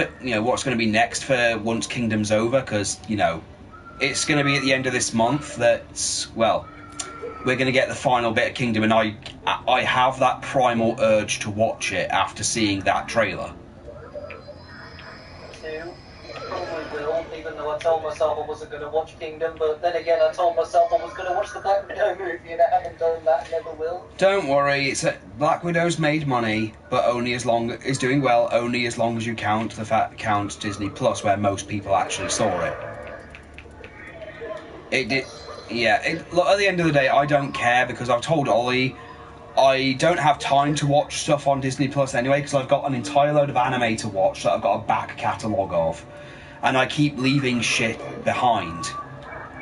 for once Kingdom's over, because it's going to be at the end of this month we're going to get the final bit of Kingdom, and I have that primal urge to watch it after seeing that trailer. Probably will, even though I told myself I wasn't going to watch Kingdom, but then again I told myself I was going to watch the Black Widow movie, and I haven't done that, never will. Don't worry, Black Widow's made money, but is doing well only as long as you count Disney Plus, where most people actually saw it. It did. Yeah, look, at the end of the day, I don't care, because I've told Ollie I don't have time to watch stuff on Disney Plus anyway, because I've got an entire load of anime to watch that I've got a back catalogue of, and I keep leaving shit behind,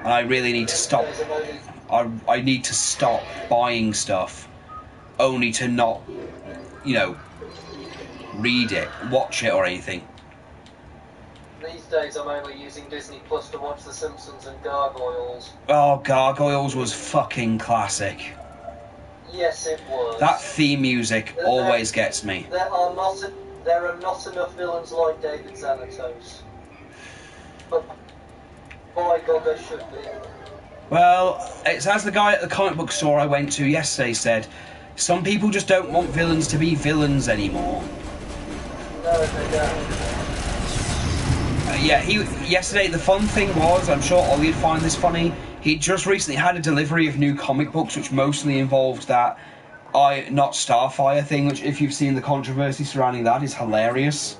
and I really need to stop. I need to stop buying stuff only to not, read it, watch it, or anything. These days I'm only using Disney Plus to watch The Simpsons and Gargoyles. Oh, Gargoyles was fucking classic. Yes, it was. That theme music always gets me. There are not enough villains like David Xanatos. But by God, there should be. Well, it's as the guy at the comic book store I went to yesterday said, some people just don't want villains to be villains anymore. No, they don't. Yesterday the fun thing was, I'm sure Ollie'd find this funny, he just recently had a delivery of new comic books which mostly involved that Not Starfire thing, which if you've seen the controversy surrounding that is hilarious.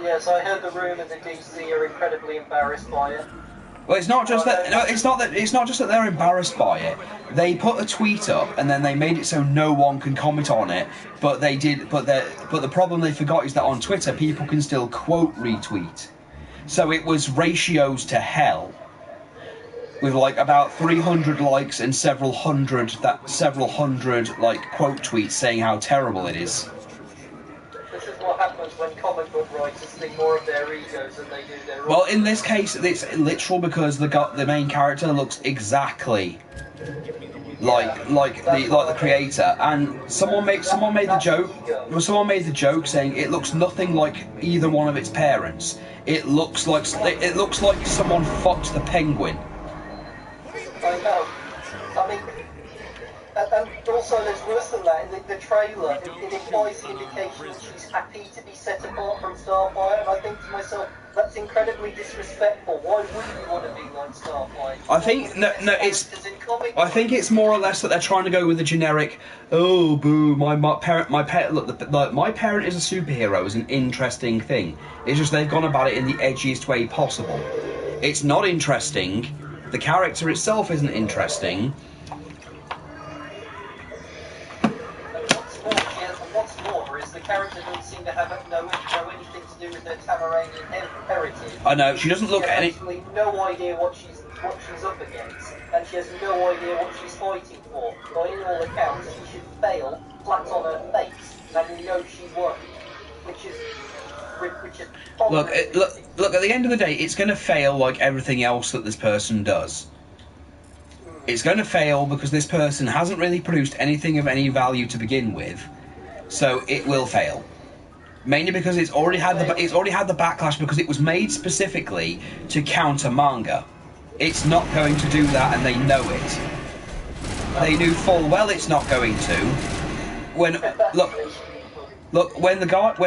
Yes, I heard the rumour that DC are incredibly embarrassed by it. Well, it's not just that. No, it's not just that they're embarrassed by it. They put a tweet up and then they made it so no one can comment on it. But they did. But the problem they forgot is that on Twitter people can still quote retweet. So it was ratios to hell, with like about 300 likes and several hundred like quote tweets saying how terrible it is. This is what happens when comic book writers think more of their egos than they do their own. Well, in this case, it's literal because the main character looks exactly like the creator, and someone made the joke saying it looks nothing like either one of its parents. It looks like someone fucked the Penguin. I know. I mean. And also, there's worse than that. In the trailer, it implies the indication that she's happy to be set apart from Starfire, and I think to myself, that's incredibly disrespectful. Why wouldn't you want to be like Starfire? I think it's more or less that they're trying to go with the generic, oh boo, my parent is a superhero is an interesting thing. It's just they've gone about it in the edgiest way possible. It's not interesting. The character itself isn't interesting. What's more is the character doesn't seem to have know anything to do with her Tamaranian heritage. I know, she doesn't look any. She has absolutely no idea what she's up against, and she has no idea what she's fighting for. By all accounts, she should fail flat on her face, and we know she won't. Which is look. At the end of the day, it's going to fail like everything else that this person does. It's going to fail because this person hasn't really produced anything of any value to begin with, so it will fail. Mainly because it's already had the backlash because it was made specifically to counter manga. It's not going to do that, and they know it. They knew full well it's not going to. When look, Look, when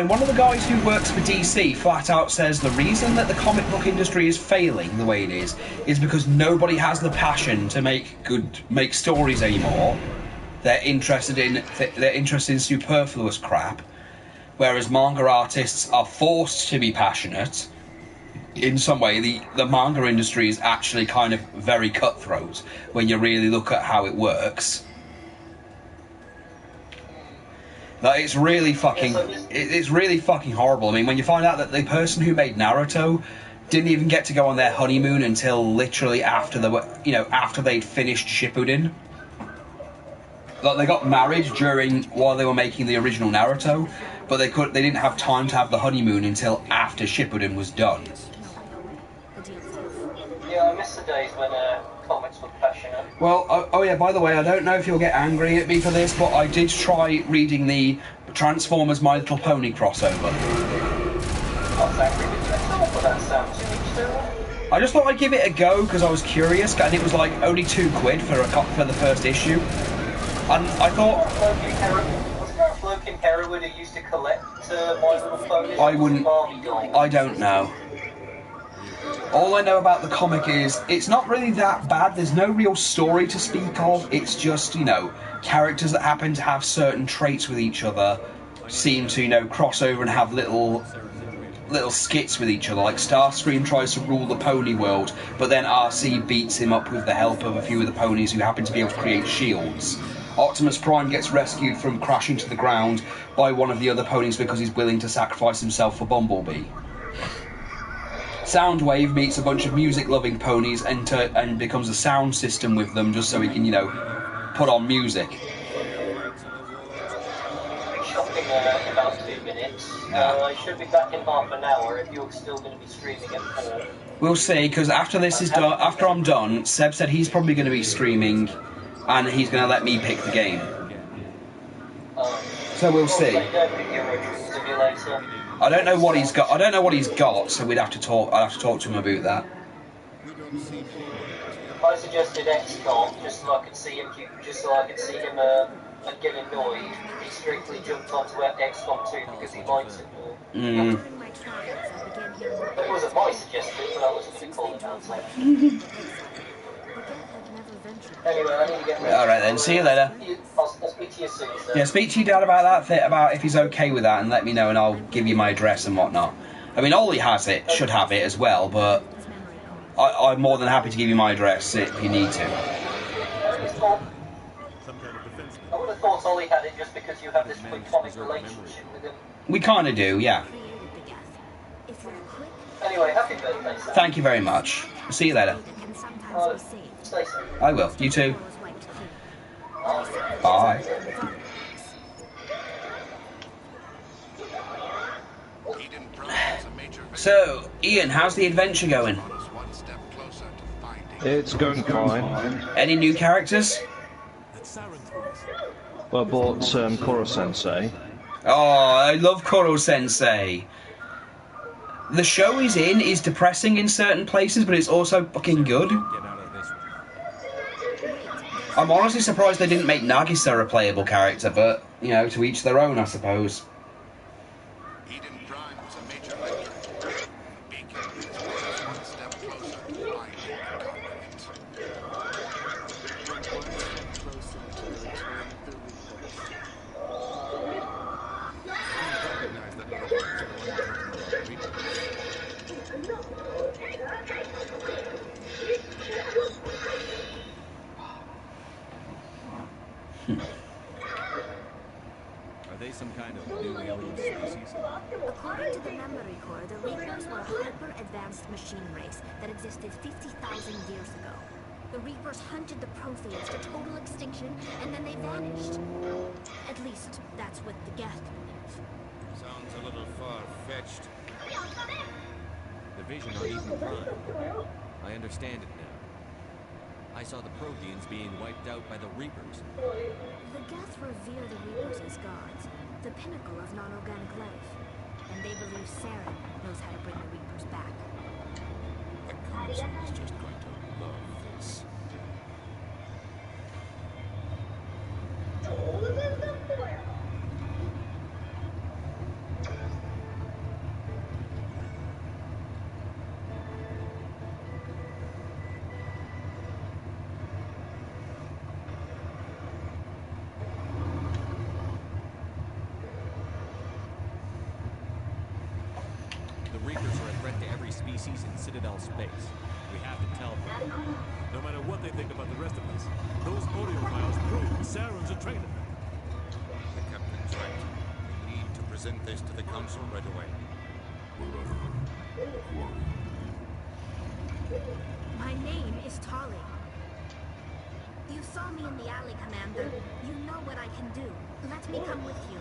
one of the guys who works for DC flat out says the reason that the comic book industry is failing the way it is because nobody has the passion to make stories anymore. They're interested in superfluous crap, whereas manga artists are forced to be passionate. In some way, the manga industry is actually kind of very cutthroat when you really look at how it works. Like, it's really fucking horrible. I mean, when you find out that the person who made Naruto didn't even get to go on their honeymoon until literally after they'd finished Shippuden. Like, they got married while they were making the original Naruto, but they didn't have time to have the honeymoon until after Shippuden was done. Yeah, I miss the days when comics were passionate. Well, oh yeah, by the way, I don't know if you'll get angry at me for this, but I did try reading the Transformers My Little Pony crossover. I just thought I'd give it a go because I was curious, and it was like only £2 for the first issue. And I thought... Wasn't there a bloke in Hereward who used to collect My Little Ponies? I don't know. All I know about the comic is it's not really that bad. There's no real story to speak of. It's just, characters that happen to have certain traits with each other seem to, cross over and have little skits with each other. Like Starscream tries to rule the pony world, but then RC beats him up with the help of a few of the ponies who happen to be able to create shields. Optimus Prime gets rescued from crashing to the ground by one of the other ponies because he's willing to sacrifice himself for Bumblebee. Soundwave meets a bunch of music-loving ponies and becomes a sound system with them just so he can, put on music. Shopping in about 2 minutes. I should be back in half an hour if you're still going to be streaming at 4. We'll see, because after this is done, after I'm done, Seb said he's probably going to be streaming, and he's going to let me pick the game. So we'll see. I don't know what he's got. So I'd have to talk to him about that. I suggested XCOM just so I could see him get annoyed. He strictly jumped onto XCOM 2 because he likes it more. That wasn't my suggestion, but I wasn't going to call it out. Anyway, I need to get ready. Alright then, see you later. I'll speak to you soon, sir. Yeah, speak to your dad about that, about if he's okay with that, and let me know, and I'll give you my address and whatnot. I mean, Ollie should have it as well, but I'm more than happy to give you my address if you need to. I would have thought Ollie had it just because you have this platonic relationship with him. We kind of do, yeah. Anyway, happy birthday, sir. Thank you very much. See you later. Stay safe. I will. You too. Bye. So, Ian, how's the adventure going? It's going fine. Any new characters? Well, I bought Koro-sensei. Oh, I love Koro-sensei. The show he's in is depressing in certain places, but it's also fucking good. I'm honestly surprised they didn't make Nagisa a playable character, but, to each their own, I suppose. Are they some kind of new alien species? According to the Memory Core, the Reapers were a hyper-advanced machine race that existed 50,000 years ago. The Reapers hunted the Protheans to total extinction, and then they vanished. At least, that's what the Geth believe. Sounds a little far-fetched. The vision on Eden Prime. I understand it now. I saw the Protheans being wiped out by the Reapers. The Geth revere the Reapers as gods, the pinnacle of non-organic life. And they believe Saren knows how to bring the Reapers back. The Council is just going to love this. species in Citadel space. We have to tell them. No matter what they think about the rest of us, those audio files prove Saren's a traitor. The captain's right. We need to present this to the council right away. My name is Tali. You saw me in the alley, Commander. You know what I can do. Let me come with you.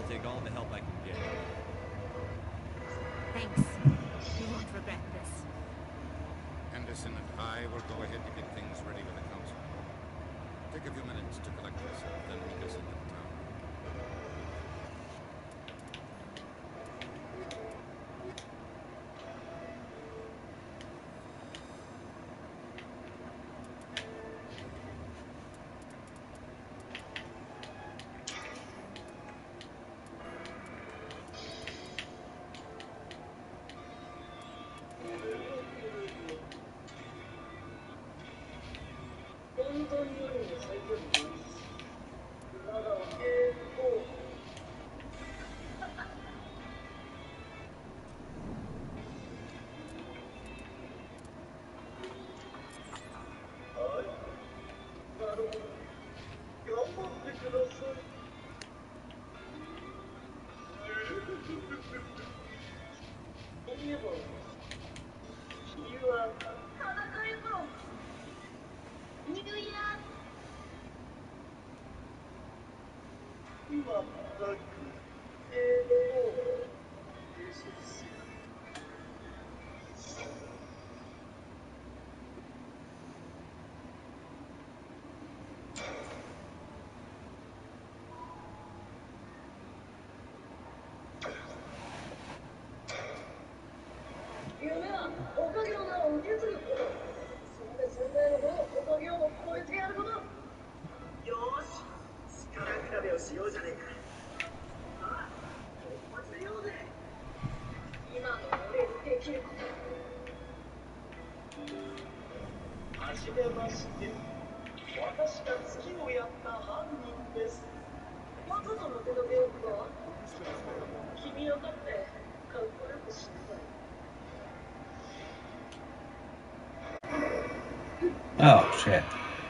I'll take all the help I can get. Thanks. You won't regret this. Henderson and I will go ahead to get things ready with the council. Take a few minutes to collect yourself, then meet us into the town. Oh shit.